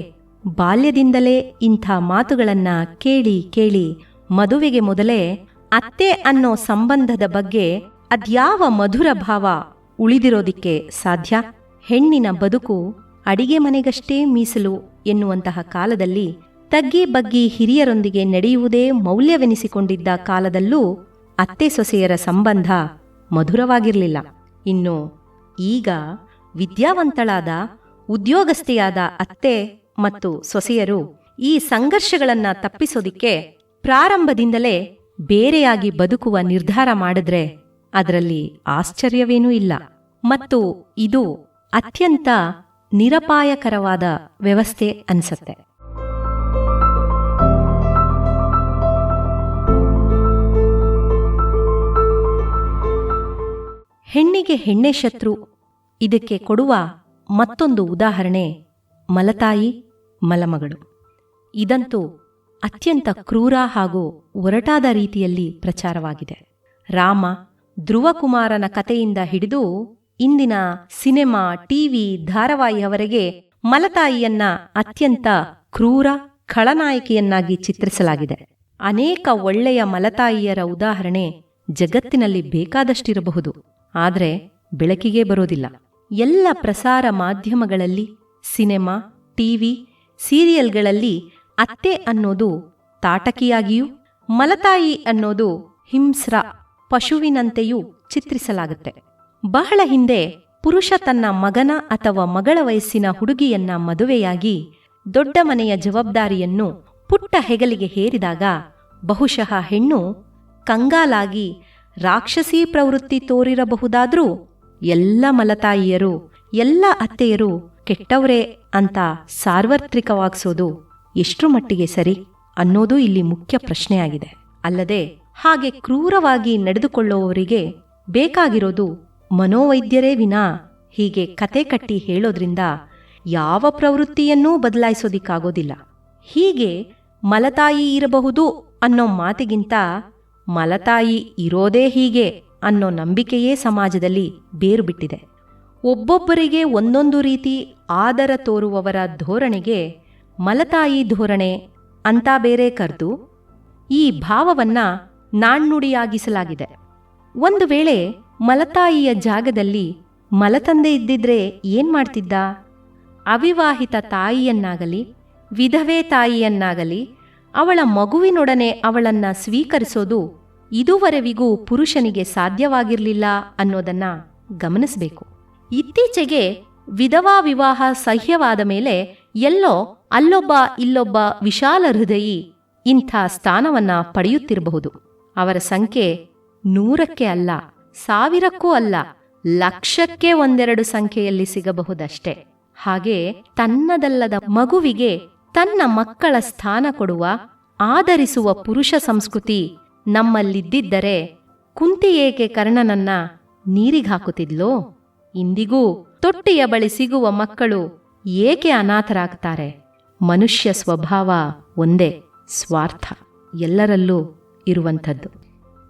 ಬಾಲ್ಯದಿಂದಲೇ ಇಂಥ ಮಾತುಗಳನ್ನ ಕೇಳಿ ಕೇಳಿ ಮದುವೆಗೆ ಮೊದಲೇ ಅತ್ತೆ ಅನ್ನೋ ಸಂಬಂಧದ ಬಗ್ಗೆ ಅದ್ಯಾವ ಮಧುರ ಭಾವ ಉಳಿದಿರೋದಿಕ್ಕೆ ಸಾಧ್ಯ? ಹೆಣ್ಣಿನ ಬದುಕು ಅಡಿಗೆ ಮನೆಗಷ್ಟೇ ಮೀಸಲು ಎನ್ನುವಂತಹ ಕಾಲದಲ್ಲಿ ತಗ್ಗಿ ಬಗ್ಗಿ ಹಿರಿಯರೊಂದಿಗೆ ನಡೆಯುವುದೇ ಮೌಲ್ಯವೆನಿಸಿಕೊಂಡಿದ್ದ ಕಾಲದಲ್ಲೂ ಅತ್ತೆ ಸೊಸೆಯರ ಸಂಬಂಧ ಮಧುರವಾಗಿರಲಿಲ್ಲ. ಇನ್ನು ಈಗ ವಿದ್ಯಾವಂತಳಾದ ಉದ್ಯೋಗಸ್ಥೆಯಾದ ಅತ್ತೆ ಮತ್ತು ಸೊಸೆಯರು ಈ ಸಂಘರ್ಷಗಳನ್ನ ತಪ್ಪಿಸೋದಿಕ್ಕೆ ಪ್ರಾರಂಭದಿಂದಲೇ ಬೇರೆಯಾಗಿ ಬದುಕುವ ನಿರ್ಧಾರ ಮಾಡಿದ್ರೆ ಅದರಲ್ಲಿ ಆಶ್ಚರ್ಯವೇನೂ ಇಲ್ಲ. ಮತ್ತು ಇದು ಅತ್ಯಂತ ನಿರಪಾಯಕರವಾದ ವ್ಯವಸ್ಥೆ ಅನ್ಸತ್ತೆ. ಹೆಣ್ಣಿಗೆ ಹೆಣ್ಣೆ ಶತ್ರು ಇದಕ್ಕೆ ಕೊಡುವ ಮತ್ತೊಂದು ಉದಾಹರಣೆ ಮಲತಾಯಿ ಮಲಮಗಳು. ಇದಂತೂ ಅತ್ಯಂತ ಕ್ರೂರ ಹಾಗೂ ಒರಟಾದ ರೀತಿಯಲ್ಲಿ ಪ್ರಚಾರವಾಗಿದೆ. ರಾಮ ಧ್ರುವಕುಮಾರನ ಕಥೆಯಿಂದ ಹಿಡಿದು ಇಂದಿನ ಸಿನೆಮಾ, ಟಿವಿ, ಧಾರಾವಾಹಿಯವರೆಗೆ ಮಲತಾಯಿಯನ್ನ ಅತ್ಯಂತ ಕ್ರೂರ ಖಳನಾಯಕಿಯನ್ನಾಗಿ ಚಿತ್ರಿಸಲಾಗಿದೆ. ಅನೇಕ ಒಳ್ಳೆಯ ಮಲತಾಯಿಯರ ಉದಾಹರಣೆ ಜಗತ್ತಿನಲ್ಲಿ ಬೇಕಾದಷ್ಟಿರಬಹುದು, ಆದರೆ ಬೆಳಕಿಗೆ ಬರೋದಿಲ್ಲ. ಎಲ್ಲ ಪ್ರಸಾರ ಮಾಧ್ಯಮಗಳಲ್ಲಿ, ಸಿನೆಮಾ, ಟಿವಿ, ಸೀರಿಯಲ್ಗಳಲ್ಲಿ ಅತ್ತೆ ಅನ್ನೋದು ತಾಟಕಿಯಾಗಿಯೂ ಮಲತಾಯಿ ಅನ್ನೋದು ಹಿಂಸ್ರ ಪಶುವಿನಂತೆಯೂ ಚಿತ್ರಿಸಲಾಗುತ್ತೆ. ಬಹಳ ಹಿಂದೆ ಪುರುಷ ತನ್ನ ಮಗನ ಅಥವಾ ಮಗಳ ವಯಸ್ಸಿನ ಹುಡುಗಿಯನ್ನ ಮದುವೆಯಾಗಿ ದೊಡ್ಡ ಮನೆಯ ಜವಾಬ್ದಾರಿಯನ್ನು ಪುಟ್ಟ ಹೆಗಲಿಗೆ ಹೇರಿದಾಗ ಬಹುಶಃ ಹೆಣ್ಣು ಕಂಗಾಲಾಗಿ ರಾಕ್ಷಸೀ ಪ್ರವೃತ್ತಿ ತೋರಿರಬಹುದಾದ್ರೂ ಎಲ್ಲ ಮಲತಾಯಿಯರು, ಎಲ್ಲ ಅತ್ತೆಯರು ಕೆಟ್ಟವರೇ ಅಂತ ಸಾರ್ವತ್ರಿಕವಾಗಿಸೋದು ಎಷ್ಟರ ಮಟ್ಟಿಗೆ ಸರಿ ಅನ್ನೋದು ಇಲ್ಲಿ ಮುಖ್ಯ ಪ್ರಶ್ನೆಯಾಗಿದೆ. ಅಲ್ಲದೆ ಹಾಗೆ ಕ್ರೂರವಾಗಿ ನಡೆದುಕೊಳ್ಳುವವರಿಗೆ ಬೇಕಾಗಿರೋದು ಮನೋವೈದ್ಯರೇ ವಿನಾ ಹೀಗೆ ಕತೆ ಕಟ್ಟಿ ಹೇಳೋದ್ರಿಂದ ಯಾವ ಪ್ರವೃತ್ತಿಯನ್ನೂ ಬದಲಾಯಿಸೋದಿಕ್ಕಾಗೋದಿಲ್ಲ. ಹೀಗೆ ಮಲತಾಯಿ ಇರಬಹುದು ಅನ್ನೋ ಮಾತಿಗಿಂತ ಮಲತಾಯಿ ಇರೋದೇ ಹೀಗೆ ಅನ್ನೋ ನಂಬಿಕೆಯೇ ಸಮಾಜದಲ್ಲಿ ಬೇರು ಬಿಟ್ಟಿದೆ. ಒಬ್ಬೊಬ್ಬರಿಗೆ ಒಂದೊಂದು ರೀತಿ ಆದರ ತೋರುವವರ ಧೋರಣೆಗೆ ಮಲತಾಯಿ ಧೋರಣೆ ಅಂತ ಬೇರೆ ಕರೆದು ಈ ಭಾವವನ್ನ ನಾಣ್ಣುಡಿಯಾಗಿಸಲಾಗಿದೆ. ಒಂದು ವೇಳೆ ಮಲತಾಯಿಯ ಜಾಗದಲ್ಲಿ ಮಲತಂದೆ ಇದ್ದಿದ್ರೆ ಏನ್ ಮಾಡ್ತಿದ್ದ? ಅವಿವಾಹಿತ ತಾಯಿಯನ್ನಾಗಲಿ ವಿಧವೆ ತಾಯಿಯನ್ನಾಗಲಿ ಅವಳ ಮಗುವಿನೊಡನೆ ಅವಳನ್ನ ಸ್ವೀಕರಿಸೋದು ಇದುವರೆವಿಗೂ ಪುರುಷನಿಗೆ ಸಾಧ್ಯವಾಗಿರಲಿಲ್ಲ ಅನ್ನೋದನ್ನ ಗಮನಿಸಬೇಕು. ಇತ್ತೀಚೆಗೆ ವಿಧವಾ ವಿವಾಹ ಸಹ್ಯವಾದ ಮೇಲೆ ಎಲ್ಲೋ ಅಲ್ಲೊಬ್ಬ ಇಲ್ಲೊಬ್ಬ ವಿಶಾಲ ಹೃದಯಿ ಇಂಥ ಸ್ಥಾನವನ್ನ ಪಡೆಯುತ್ತಿರಬಹುದು. ಅವರ ಸಂಖ್ಯೆ 100ಕ್ಕೆ ಅಲ್ಲ, 1000ಕ್ಕೂ ಅಲ್ಲ, ಲಕ್ಷಕ್ಕೆ ಒಂದೆರಡು ಸಂಖ್ಯೆಯಲ್ಲಿ ಸಿಗಬಹುದಷ್ಟೆ. ಹಾಗೆ ತನ್ನದಲ್ಲದ ಮಗುವಿಗೆ ತನ್ನ ಮಕ್ಕಳ ಸ್ಥಾನ ಕೊಡುವ, ಆದರಿಸುವ ಪುರುಷ ಸಂಸ್ಕೃತಿ ನಮ್ಮಲ್ಲಿದ್ದಿದ್ದರೆ ಕುಂತಿ ಏಕೆ ಕರ್ಣನನ್ನ ನೀರಿಗಾಕುತ್ತಿದ್ಲೋ? ಇಂದಿಗೂ ತೊಟ್ಟಿಯ ಬಳಿ ಸಿಗುವ ಮಕ್ಕಳು ಏಕೆ ಅನಾಥರಾಗ್ತಾರೆ? ಮನುಷ್ಯ ಸ್ವಭಾವ ಒಂದೇ, ಸ್ವಾರ್ಥ ಎಲ್ಲರಲ್ಲೂ ಇರುವಂಥದ್ದು.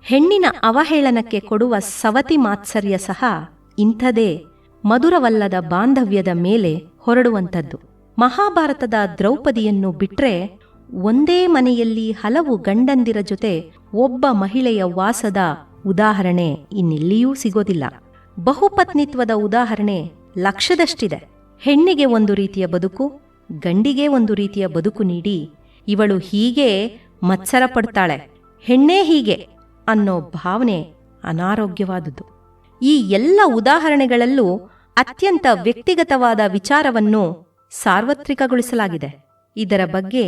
ಹೆಣ್ಣಿನ ಅವಹೇಳನಕ್ಕೆ ಕೊಡುವ ಸವತಿ ಮಾತ್ಸರ್ಯ ಸಹ ಇಂಥದೇ ಮಧುರವಲ್ಲದ ಬಾಂಧವ್ಯದ ಮೇಲೆ ಹೊರಡುವಂಥದ್ದು. ಮಹಾಭಾರತದ ದ್ರೌಪದಿಯನ್ನು ಬಿಟ್ರೆ ಒಂದೇ ಮನೆಯಲ್ಲಿ ಹಲವು ಗಂಡಂದಿರ ಜೊತೆ ಒಬ್ಬ ಮಹಿಳೆಯ ವಾಸದ ಉದಾಹರಣೆ ಇನ್ನೆಲ್ಲಿಯೂ ಸಿಗೋದಿಲ್ಲ. ಬಹುಪತ್ನಿತ್ವದ ಉದಾಹರಣೆ ಲಕ್ಷದಷ್ಟಿದೆ. ಹೆಣ್ಣಿಗೆ ಒಂದು ರೀತಿಯ ಬದುಕು, ಗಂಡಿಗೆ ಒಂದು ರೀತಿಯ ಬದುಕು ನೀಡಿ ಇವಳು ಹೀಗೆ ಮತ್ಸರ ಪಡ್ತಾಳೆ, ಹೆಣ್ಣೇ ಹೀಗೆ ಅನ್ನೋ ಭಾವನೆ ಅನಾರೋಗ್ಯವಾದುದು. ಈ ಎಲ್ಲ ಉದಾಹರಣೆಗಳಲ್ಲೂ ಅತ್ಯಂತ ವ್ಯಕ್ತಿಗತವಾದ ವಿಚಾರವನ್ನು ಸಾರ್ವತ್ರಿಕಗೊಳಿಸಲಾಗಿದೆ. ಇದರ ಬಗ್ಗೆ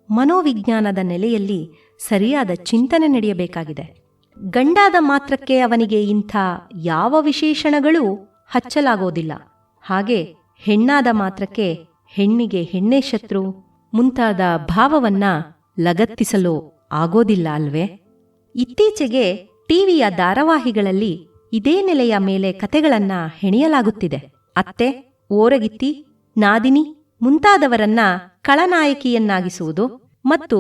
ಮನೋವಿಜ್ಞಾನದ ನೆಲೆಯಲ್ಲಿ ಸರಿಯಾದ ಚಿಂತನೆ ನಡೆಯಬೇಕಾಗಿದೆ. ಗಂಡಾದ ಮಾತ್ರಕ್ಕೆ ಅವನಿಗೆ ಇಂಥ ಯಾವ ವಿಶೇಷಣಗಳೂ ಹಚ್ಚಲಾಗೋದಿಲ್ಲ. ಹಾಗೆ ಹೆಣ್ಣಾದ ಮಾತ್ರಕ್ಕೆ ಹೆಣ್ಣಿಗೆ ಹೆಣ್ಣೆ ಶತ್ರು ಮುಂತಾದ ಭಾವವನ್ನ ಲಗತ್ತಿಸಲು ಆಗೋದಿಲ್ಲ ಅಲ್ವೇ? ಇತ್ತೀಚೆಗೆ ಟಿವಿಯ ಧಾರಾವಾಹಿಗಳಲ್ಲಿ ಇದೇ ನೆಲೆಯ ಮೇಲೆ ಕತೆಗಳನ್ನ ಹೆಣೆಯಲಾಗುತ್ತಿದೆ. ಅತ್ತೆ, ಓರಗಿತ್ತಿ, ನಾದಿನಿ ಮುಂತಾದವರನ್ನ ಖಳನಾಯಕಿಯನ್ನಾಗಿಸುವುದು ಮತ್ತು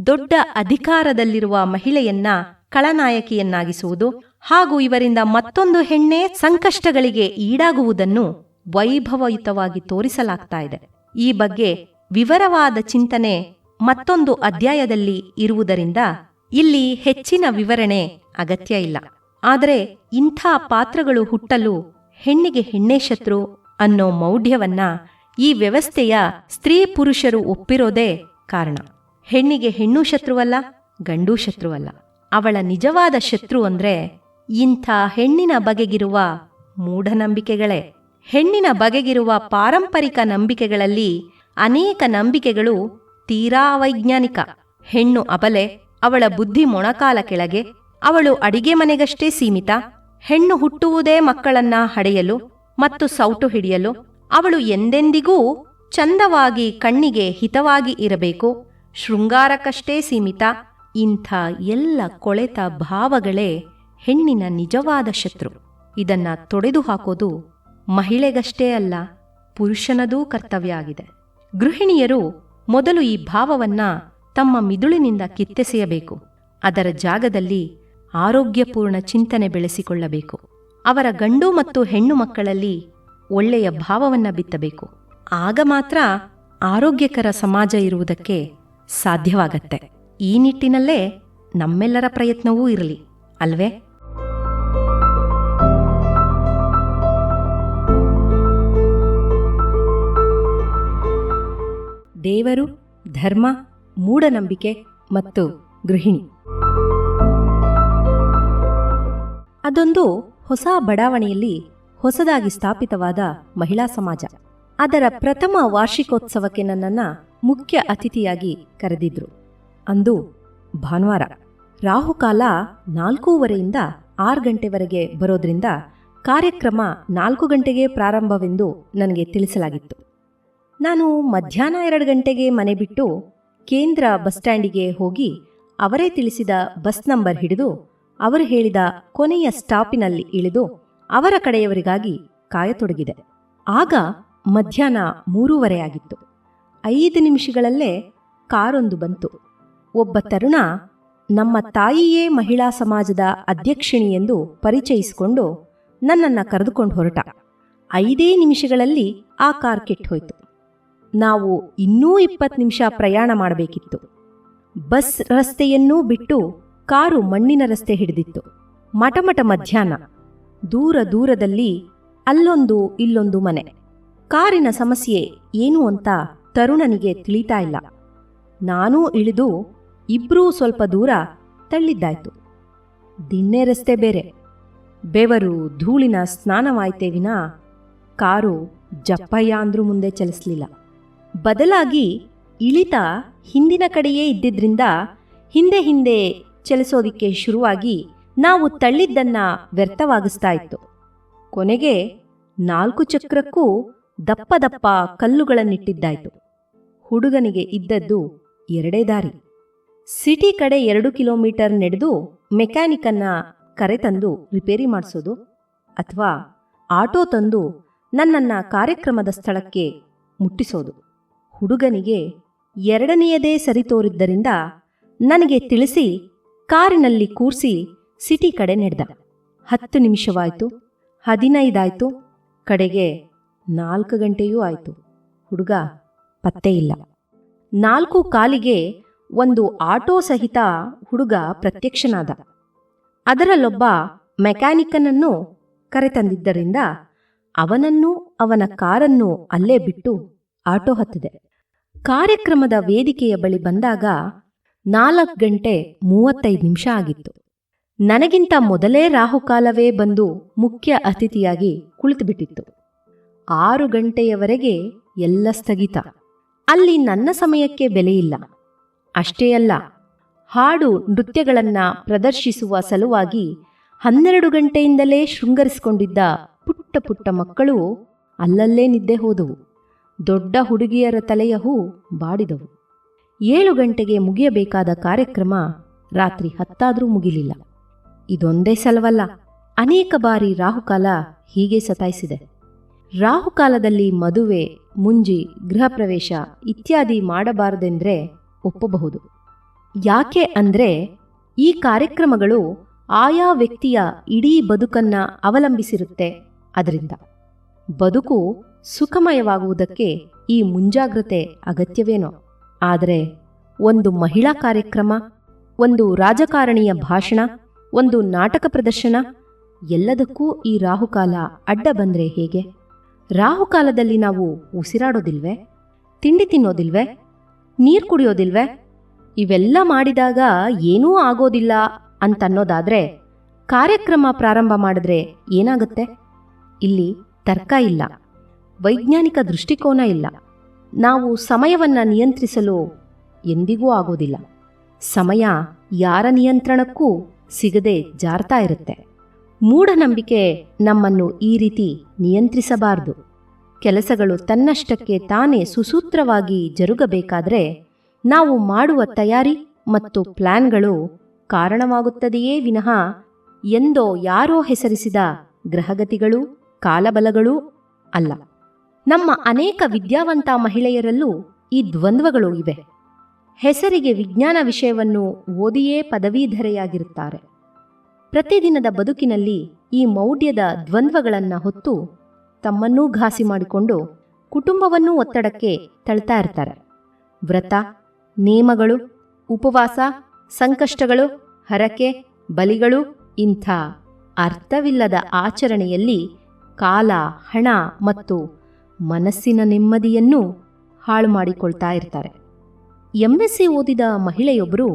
ದೊಡ್ಡ ಅಧಿಕಾರದಲ್ಲಿರುವ ಮಹಿಳೆಯನ್ನ ಖಳನಾಯಕಿಯನ್ನಾಗಿಸುವುದು ಹಾಗೂ ಇವರಿಂದ ಮತ್ತೊಂದು ಹೆಣ್ಣೆ ಸಂಕಷ್ಟಗಳಿಗೆ ಈಡಾಗುವುದನ್ನು ವೈಭವಯುತವಾಗಿ ತೋರಿಸಲಾಗ್ತಾ ಇದೆ. ಈ ಬಗ್ಗೆ ವಿವರವಾದ ಚಿಂತನೆ ಮತ್ತೊಂದು ಅಧ್ಯಾಯದಲ್ಲಿ ಇರುವುದರಿಂದ ಇಲ್ಲಿ ಹೆಚ್ಚಿನ ವಿವರಣೆ ಅಗತ್ಯ ಇಲ್ಲ. ಆದರೆ ಇಂಥ ಪಾತ್ರಗಳು ಹುಟ್ಟಲು ಹೆಣ್ಣಿಗೆ ಹೆಣ್ಣೇ ಶತ್ರು ಅನ್ನೋ ಮೌಢ್ಯವನ್ನ ಈ ವ್ಯವಸ್ಥೆಯ ಸ್ತ್ರೀ ಪುರುಷರು ಒಪ್ಪಿರೋದೇ ಕಾರಣ. ಹೆಣ್ಣಿಗೆ ಹೆಣ್ಣು ಶತ್ರುವಲ್ಲ, ಗಂಡೂ ಶತ್ರುವಲ್ಲ. ಅವಳ ನಿಜವಾದ ಶತ್ರು ಅಂದ್ರೆ ಇಂಥ ಹೆಣ್ಣಿನ ಬಗೆಗಿರುವ ಮೂಢನಂಬಿಕೆಗಳೇ. ಹೆಣ್ಣಿನ ಬಗೆಗಿರುವ ಪಾರಂಪರಿಕ ನಂಬಿಕೆಗಳಲ್ಲಿ ಅನೇಕ ನಂಬಿಕೆಗಳು ತೀರಾ ಅವೈಜ್ಞಾನಿಕ. ಹೆಣ್ಣು ಅಬಲೆ, ಅವಳ ಬುದ್ಧಿ ಮೊಣಕಾಲ ಕೆಳಗೆ, ಅವಳು ಅಡಿಗೆ ಮನೆಗಷ್ಟೇ ಸೀಮಿತ, ಹೆಣ್ಣು ಹುಟ್ಟುವುದೇ ಮಕ್ಕಳನ್ನ ಹಡೆಯಲು ಮತ್ತು ಸೌಟು ಹಿಡಿಯಲು, ಅವಳು ಎಂದೆಂದಿಗೂ ಚಂದವಾಗಿ ಕಣ್ಣಿಗೆ ಹಿತವಾಗಿ ಇರಬೇಕು, ಶೃಂಗಾರಕ್ಕಷ್ಟೇ ಸೀಮಿತ. ಇಂಥ ಎಲ್ಲ ಕೊಳೆತ ಭಾವಗಳೇ ಹೆಣ್ಣಿನ ನಿಜವಾದ ಶತ್ರು. ಇದನ್ನ ತೊಡೆದು ಹಾಕೋದು ಮಹಿಳೆಗಷ್ಟೇ ಅಲ್ಲ, ಪುರುಷನದೂ ಕರ್ತವ್ಯ ಆಗಿದೆ. ಗೃಹಿಣಿಯರು ಮೊದಲು ಈ ಭಾವವನ್ನ ತಮ್ಮ ಮಿದುಳಿನಿಂದ ಕಿತ್ತೆಸೆಯಬೇಕು. ಅದರ ಜಾಗದಲ್ಲಿ ಆರೋಗ್ಯಪೂರ್ಣ ಚಿಂತನೆ ಬೆಳೆಸಿಕೊಳ್ಳಬೇಕು. ಅವರ ಗಂಡು ಮತ್ತು ಹೆಣ್ಣು ಮಕ್ಕಳಲ್ಲಿ ಒಳ್ಳೆಯ ಭಾವವನ್ನ ಬಿತ್ತಬೇಕು. ಆಗ ಮಾತ್ರ ಆರೋಗ್ಯಕರ ಸಮಾಜ ಇರುವುದಕ್ಕೆ ಸಾಧ್ಯವಾಗತ್ತೆ. ಈ ನಿಟ್ಟಿನಲ್ಲೇ ನಮ್ಮೆಲ್ಲರ ಪ್ರಯತ್ನವೂ ಇರಲಿ ಅಲ್ವೇ? ದೇವರು, ಧರ್ಮ, ಮೂಢನಂಬಿಕೆ ಮತ್ತು ಗೃಹಿಣಿ. ಅದೊಂದು ಹೊಸ ಬಡಾವಣೆಯಲ್ಲಿ ಹೊಸದಾಗಿ ಸ್ಥಾಪಿತವಾದ ಮಹಿಳಾ ಸಮಾಜ. ಅದರ ಪ್ರಥಮ ವಾರ್ಷಿಕೋತ್ಸವಕ್ಕೆ ನನ್ನನ್ನು ಮುಖ್ಯ ಅತಿಥಿಯಾಗಿ ಕರೆದಿದ್ರು. ಅಂದು ಭಾನುವಾರ. ರಾಹುಕಾಲ 4:15ರಿಂದ 6 ಗಂಟೆವರೆಗೆ ಬರೋದ್ರಿಂದ ಕಾರ್ಯಕ್ರಮ 4 ಗಂಟೆಗೆ ಪ್ರಾರಂಭವೆಂದು ನನಗೆ ತಿಳಿಸಲಾಗಿತ್ತು. ನಾನು ಮಧ್ಯಾಹ್ನ 2 ಗಂಟೆಗೆ ಮನೆ ಬಿಟ್ಟು ಕೇಂದ್ರ ಬಸ್ ಸ್ಟ್ಯಾಂಡಿಗೆ ಹೋಗಿ ಅವರೇ ತಿಳಿಸಿದ ಬಸ್ ನಂಬರ್ ಹಿಡಿದು ಅವರು ಹೇಳಿದ ಕೊನೆಯ ಸ್ಟಾಪಿನಲ್ಲಿ ಇಳಿದು ಅವರ ಕಡೆಯವರಿಗಾಗಿ ಕಾಯತೊಡಗಿದೆ. ಆಗ ಮಧ್ಯಾಹ್ನ 3:30 ಆಗಿತ್ತು. 5 ನಿಮಿಷಗಳಲ್ಲೇ ಕಾರೊಂದು ಬಂತು. ಒಬ್ಬ ತರುಣ ನಮ್ಮ ತಾಯಿಯೇ ಮಹಿಳಾ ಸಮಾಜದ ಅಧ್ಯಕ್ಷಿಣಿ ಎಂದು ಪರಿಚಯಿಸಿಕೊಂಡು ನನ್ನನ್ನು ಕರೆದುಕೊಂಡು ಹೊರಟ. 5 ನಿಮಿಷಗಳಲ್ಲಿ ಆ ಕಾರ್ ಕೆಟ್ಟೋಯ್ತು. ನಾವು ಇನ್ನೂ 20 ನಿಮಿಷ ಪ್ರಯಾಣ ಮಾಡಬೇಕಿತ್ತು. ಬಸ್ ರಸ್ತೆಯನ್ನೂ ಬಿಟ್ಟು ಕಾರು ಮಣ್ಣಿನ ರಸ್ತೆ ಹಿಡಿದಿತ್ತು. ಮಟಮಟ ಮಧ್ಯಾಹ್ನ. ದೂರ ದೂರದಲ್ಲಿ ಅಲ್ಲೊಂದು ಇಲ್ಲೊಂದು ಮನೆ. ಕಾರಿನ ಸಮಸ್ಯೆ ಏನು ಅಂತ ತರುಣನಿಗೆ ತಿಳಿತಾ ಇಲ್ಲ. ನಾನೂ ಇಳಿದು ಇಬ್ಬರೂ ಸ್ವಲ್ಪ ದೂರ ತಳ್ಳಿದ್ದಾಯ್ತು. ದಿಣ್ಣೆ ರಸ್ತೆ ಬೇರೆ. ಬೆವರು ಧೂಳಿನ ಸ್ನಾನವಾಯ್ತೇ ವಿನಾ ಕಾರು ಜಪ್ಪಯ್ಯ ಅಂದ್ರೂ ಮುಂದೆ ಚಲಿಸಲಿಲ್ಲ. ಬದಲಾಗಿ ಇಳಿತ ಹಿಂದಿನ ಕಡೆಯೇ ಇದ್ದಿದ್ರಿಂದ ಹಿಂದೆ ಹಿಂದೆ ಚಲಿಸೋದಿಕ್ಕೆ ಶುರುವಾಗಿ ನಾವು ತಳ್ಳಿದ್ದನ್ನ ವ್ಯರ್ಥವಾಗಿಸ್ತಾ ಇತ್ತು. ಕೊನೆಗೆ 4 ಚಕ್ರಕ್ಕೂ ದಪ್ಪ ದಪ್ಪ ಕಲ್ಲುಗಳನ್ನಿಟ್ಟಿದ್ದಾಯ್ತು. ಹುಡುಗನಿಗೆ ಇದ್ದದ್ದು 2 ದಾರಿ. ಸಿಟಿ ಕಡೆ 2 ಕಿಲೋಮೀಟರ್ ನಡೆದು ಮೆಕ್ಯಾನಿಕನ್ನ ಕರೆತಂದು ರಿಪೇರಿ ಮಾಡಿಸೋದು, ಅಥವಾ ಆಟೋ ತಂದು ನನ್ನನ್ನು ಕಾರ್ಯಕ್ರಮದ ಸ್ಥಳಕ್ಕೆ ಮುಟ್ಟಿಸೋದು. ಹುಡುಗನಿಗೆ 2ನೇಯದೇ ಸರಿ ತೋರಿದ್ದರಿಂದ ನನಗೆ ತಿಳಿಸಿ ಕಾರಿನಲ್ಲಿ ಕೂರಿಸಿ ಸಿಟಿ ಕಡೆ ನಡೆದ. 10 ನಿಮಿಷವಾಯಿತು, 15 ಆಯಿತು, ಕಡೆಗೆ 4 ಗಂಟೆಯೂ ಆಯಿತು. ಹುಡುಗ ಪತ್ತೆ ಇಲ್ಲ. 4:15ಗೆ ಒಂದು ಆಟೋ ಸಹಿತ ಹುಡುಗ ಪ್ರತ್ಯಕ್ಷನಾದ. ಅದರಲ್ಲೊಬ್ಬ ಮೆಕ್ಯಾನಿಕನನ್ನು ಕರೆತಂದಿದ್ದರಿಂದ ಅವನನ್ನೂ ಅವನ ಕಾರನ್ನು ಅಲ್ಲೇ ಬಿಟ್ಟು ಆಟೋ ಹತ್ತಿದೆ. ಕಾರ್ಯಕ್ರಮದ ವೇದಿಕೆಯ ಬಳಿ ಬಂದಾಗ 4:35 ಆಗಿತ್ತು. ನನಗಿಂತ ಮೊದಲೇ ರಾಹುಕಾಲವೇ ಬಂದು ಮುಖ್ಯ ಅತಿಥಿಯಾಗಿ ಕುಳಿತುಬಿಟ್ಟಿತ್ತು. 6 ಗಂಟೆಯವರೆಗೆ ಎಲ್ಲ ಸ್ಥಗಿತ. ಅಲ್ಲಿ ನನ್ನ ಸಮಯಕ್ಕೆ ಬೆಲೆಯಿಲ್ಲ. ಅಷ್ಟೇ ಅಲ್ಲ, ಹಾಡು ನೃತ್ಯಗಳನ್ನು ಪ್ರದರ್ಶಿಸುವ ಸಲುವಾಗಿ 12 ಗಂಟೆಯಿಂದಲೇ ಶೃಂಗರಿಸಿಕೊಂಡಿದ್ದ ಪುಟ್ಟ ಪುಟ್ಟ ಮಕ್ಕಳು ಅಲ್ಲಲ್ಲೇ ನಿದ್ದೆ ಹೋದವು. ದೊಡ್ಡ ಹುಡುಗಿಯರ ತಲೆಯ ಹೂ ಬಾಡಿದವು. 7 ಗಂಟೆಗೆ ಮುಗಿಯಬೇಕಾದ ಕಾರ್ಯಕ್ರಮ ರಾತ್ರಿ 10 ಮುಗಿಲಿಲ್ಲ. ಇದೊಂದೇ ಸಲವಲ್ಲ, ಅನೇಕ ಬಾರಿ ರಾಹುಕಾಲ ಹೀಗೆ ಸತಾಯಿಸಿದೆ. ರಾಹುಕಾಲದಲ್ಲಿ ಮದುವೆ, ಮುಂಜಿ, ಗೃಹ ಪ್ರವೇಶ ಇತ್ಯಾದಿ ಮಾಡಬಾರದೆಂದ್ರೆ ಒಪ್ಪಬಹುದು. ಯಾಕೆ ಅಂದ್ರೆ ಈ ಕಾರ್ಯಕ್ರಮಗಳು ಆಯಾ ವ್ಯಕ್ತಿಯ ಇಡೀ ಬದುಕನ್ನ ಅವಲಂಬಿಸಿರುತ್ತೆ. ಅದರಿಂದ ಬದುಕು ಸುಖಮಯವಾಗುವುದಕ್ಕೆ ಈ ಮುಂಜಾಗ್ರತೆ ಅಗತ್ಯವೇನೋ. ಆದರೆ ಒಂದು ಮಹಿಳಾ ಕಾರ್ಯಕ್ರಮ, ಒಂದು ರಾಜಕಾರಣಿಯ ಭಾಷಣ, ಒಂದು ನಾಟಕ ಪ್ರದರ್ಶನ, ಎಲ್ಲದಕ್ಕೂ ಈ ರಾಹುಕಾಲ ಅಡ್ಡ ಬಂದರೆ ಹೇಗೆ? ರಾಹುಕಾಲದಲ್ಲಿ ನಾವು ಉಸಿರಾಡೋದಿಲ್ವೇ? ತಿಂಡಿ ತಿನ್ನೋದಿಲ್ವೇ? ನೀರು ಕುಡಿಯೋದಿಲ್ವೇ? ಇವೆಲ್ಲ ಮಾಡಿದಾಗ ಏನೂ ಆಗೋದಿಲ್ಲ ಅಂತನ್ನೋದಾದರೆ ಕಾರ್ಯಕ್ರಮ ಪ್ರಾರಂಭ ಮಾಡಿದ್ರೆ ಏನಾಗುತ್ತೆ? ಇಲ್ಲಿ ತರ್ಕ ಇಲ್ಲ, ವೈಜ್ಞಾನಿಕ ದೃಷ್ಟಿಕೋನ ಇಲ್ಲ. ನಾವು ಸಮಯವನ್ನು ನಿಯಂತ್ರಿಸಲು ಎಂದಿಗೂ ಆಗೋದಿಲ್ಲ. ಸಮಯ ಯಾರ ನಿಯಂತ್ರಣಕ್ಕೂ ಸಿಗದೆ ಜಾರ್ತಾ ಇರುತ್ತೆ. ಮೂಢನಂಬಿಕೆ ನಮ್ಮನ್ನು ಈ ರೀತಿ ನಿಯಂತ್ರಿಸಬಾರದು. ಕೆಲಸಗಳು ತನ್ನಷ್ಟಕ್ಕೆ ತಾನೇ ಸುಸೂತ್ರವಾಗಿ ಜರುಗಬೇಕಾದರೆ ನಾವು ಮಾಡುವ ತಯಾರಿ ಮತ್ತು ಪ್ಲಾನ್ಗಳು ಕಾರಣವಾಗುತ್ತದೆಯೇ ವಿನಃ ಎಂದೋ ಯಾರೋ ಹೆಸರಿಸಿದ ಗ್ರಹಗತಿಗಳು, ಕಾಲಬಲಗಳೂ ಅಲ್ಲ. ನಮ್ಮ ಅನೇಕ ವಿದ್ಯಾವಂತ ಮಹಿಳೆಯರಲ್ಲೂ ಈ ದ್ವಂದ್ವಗಳು ಇವೆ. ಹೆಸರಿಗೆ ವಿಜ್ಞಾನ ವಿಷಯವನ್ನು ಓದಿಯೇ ಪದವೀಧರೆಯಾಗಿರುತ್ತಾರೆ. ಪ್ರತಿದಿನದ ಬದುಕಿನಲ್ಲಿ ಈ ಮೌಢ್ಯದ ದ್ವಂದ್ವಗಳನ್ನು ಹೊತ್ತು ತಮ್ಮನ್ನೂ ಘಾಸಿ ಮಾಡಿಕೊಂಡು ಕುಟುಂಬವನ್ನೂ ಒತ್ತಡಕ್ಕೆ ತಳ್ತಾ ಇರ್ತಾರೆ. ವ್ರತ, ನೇಮಗಳು, ಉಪವಾಸ, ಸಂಕಷ್ಟಗಳು, ಹರಕೆ, ಬಲಿಗಳು, ಇಂಥ ಅರ್ಥವಿಲ್ಲದ ಆಚರಣೆಯಲ್ಲಿ ಕಾಲ, ಹಣ ಮತ್ತು ಮನಸ್ಸಿನ ನೆಮ್ಮದಿಯನ್ನು ಹಾಳು ಮಾಡಿಕೊಳ್ತಾ ಇರ್ತಾರೆ. MSc ಓದಿದ ಮಹಿಳೆಯೊಬ್ಬರು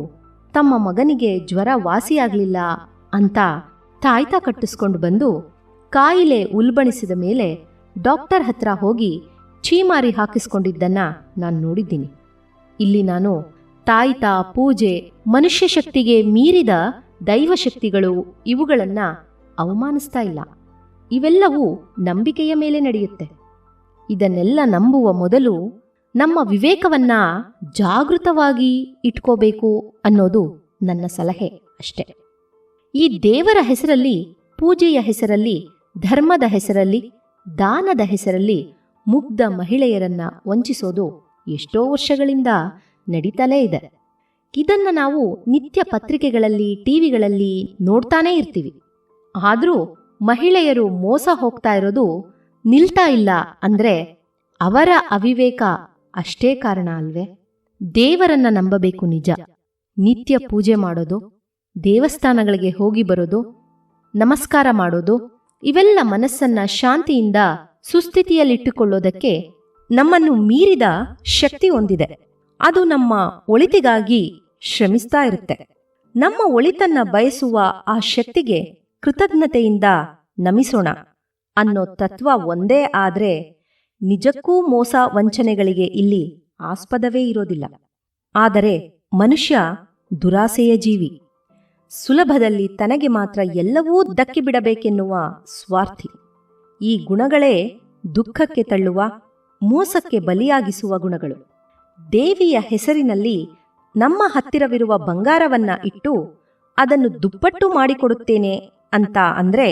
ತಮ್ಮ ಮಗನಿಗೆ ಜ್ವರ ವಾಸಿಯಾಗಲಿಲ್ಲ ಅಂತ ತಾಯ್ತ ಕಟ್ಟಿಸ್ಕೊಂಡು ಬಂದು ಕಾಯಿಲೆ ಉಲ್ಬಣಿಸಿದ ಮೇಲೆ ಡಾಕ್ಟರ್ ಹತ್ರ ಹೋಗಿ ಛೀಮಾರಿ ಹಾಕಿಸ್ಕೊಂಡಿದ್ದನ್ನು ನಾನು ನೋಡಿದ್ದೀನಿ. ಇಲ್ಲಿ ನಾನು ತಾಯ್ತ, ಪೂಜೆ, ಮನುಷ್ಯ ಶಕ್ತಿಗೆ ಮೀರಿದ ದೈವಶಕ್ತಿಗಳು ಇವುಗಳನ್ನು ಅವಮಾನಿಸ್ತಾ ಇಲ್ಲ. ಇವೆಲ್ಲವೂ ನಂಬಿಕೆಯ ಮೇಲೆ ನಡೆಯುತ್ತೆ. ಇದನ್ನೆಲ್ಲ ನಂಬುವ ಮೊದಲು ನಮ್ಮ ವಿವೇಕವನ್ನ ಜಾಗೃತವಾಗಿ ಇಟ್ಕೋಬೇಕು ಅನ್ನೋದು ನನ್ನ ಸಲಹೆ ಅಷ್ಟೆ. ಈ ದೇವರ ಹೆಸರಲ್ಲಿ, ಪೂಜೆಯ ಹೆಸರಲ್ಲಿ, ಧರ್ಮದ ಹೆಸರಲ್ಲಿ, ದಾನದ ಹೆಸರಲ್ಲಿ ಮುಗ್ಧ ಮಹಿಳೆಯರನ್ನ ವಂಚಿಸೋದು ಎಷ್ಟೋ ವರ್ಷಗಳಿಂದ ನಡೀತಲೇ ಇದೆ. ಇದನ್ನು ನಾವು ನಿತ್ಯ ಪತ್ರಿಕೆಗಳಲ್ಲಿ, ಟಿವಿಗಳಲ್ಲಿ ನೋಡ್ತಾನೇ ಇರ್ತೀವಿ. ಆದರೂ ಮಹಿಳೆಯರು ಮೋಸ ಹೋಗ್ತಾ ಇರೋದು ನಿಲ್ತಾ ಇಲ್ಲ ಅಂದರೆ ಅವರ ಅವಿವೇಕ ಅಷ್ಟೇ ಕಾರಣ ಅಲ್ವೇ? ದೇವರನ್ನ ನಂಬಬೇಕು ನಿಜ. ನಿತ್ಯ ಪೂಜೆ ಮಾಡೋದು, ದೇವಸ್ಥಾನಗಳಿಗೆ ಹೋಗಿ ಬರೋದು, ನಮಸ್ಕಾರ ಮಾಡೋದು, ಇವೆಲ್ಲ ಮನಸ್ಸನ್ನ ಶಾಂತಿಯಿಂದ ಸುಸ್ಥಿತಿಯಲ್ಲಿಟ್ಟುಕೊಳ್ಳೋದಕ್ಕೆ ನಮ್ಮನ್ನು ಮೀರಿದ ಶಕ್ತಿ ಹೊಂದಿದೆ. ಅದು ನಮ್ಮ ಒಳಿತಿಗಾಗಿ ಶ್ರಮಿಸ್ತಾ ಇರುತ್ತೆ. ನಮ್ಮ ಒಳಿತನ್ನ ಬಯಸುವ ಆ ಶಕ್ತಿಗೆ ಕೃತಜ್ಞತೆಯಿಂದ ನಮಿಸೋಣ ಅನ್ನೋ ತತ್ವ ಒಂದೇ ಆದ್ರೆ ನಿಜಕ್ಕೂ ಮೋಸ ವಂಚನೆಗಳಿಗೆ ಇಲ್ಲಿ ಆಸ್ಪದವೇ ಇರೋದಿಲ್ಲ. ಆದರೆ ಮನುಷ್ಯ ದುರಾಸೆಯ ಜೀವಿ. ಸುಲಭದಲ್ಲಿ ತನಗೆ ಮಾತ್ರ ಎಲ್ಲವೂ ದಕ್ಕಿಬಿಡಬೇಕೆನ್ನುವ ಸ್ವಾರ್ಥಿ. ಈ ಗುಣಗಳೇ ದುಃಖಕ್ಕೆ ತಳ್ಳುವ, ಮೋಸಕ್ಕೆ ಬಲಿಯಾಗಿಸುವ ಗುಣಗಳು. ದೇವಿಯ ಹೆಸರಿನಲ್ಲಿ ನಮ್ಮ ಹತ್ತಿರವಿರುವ ಬಂಗಾರವನ್ನ ಇಟ್ಟು ಅದನ್ನು ದುಪ್ಪಟ್ಟು ಮಾಡಿಕೊಡುತ್ತೇನೆ ಅಂತ ಅಂದ್ರೆ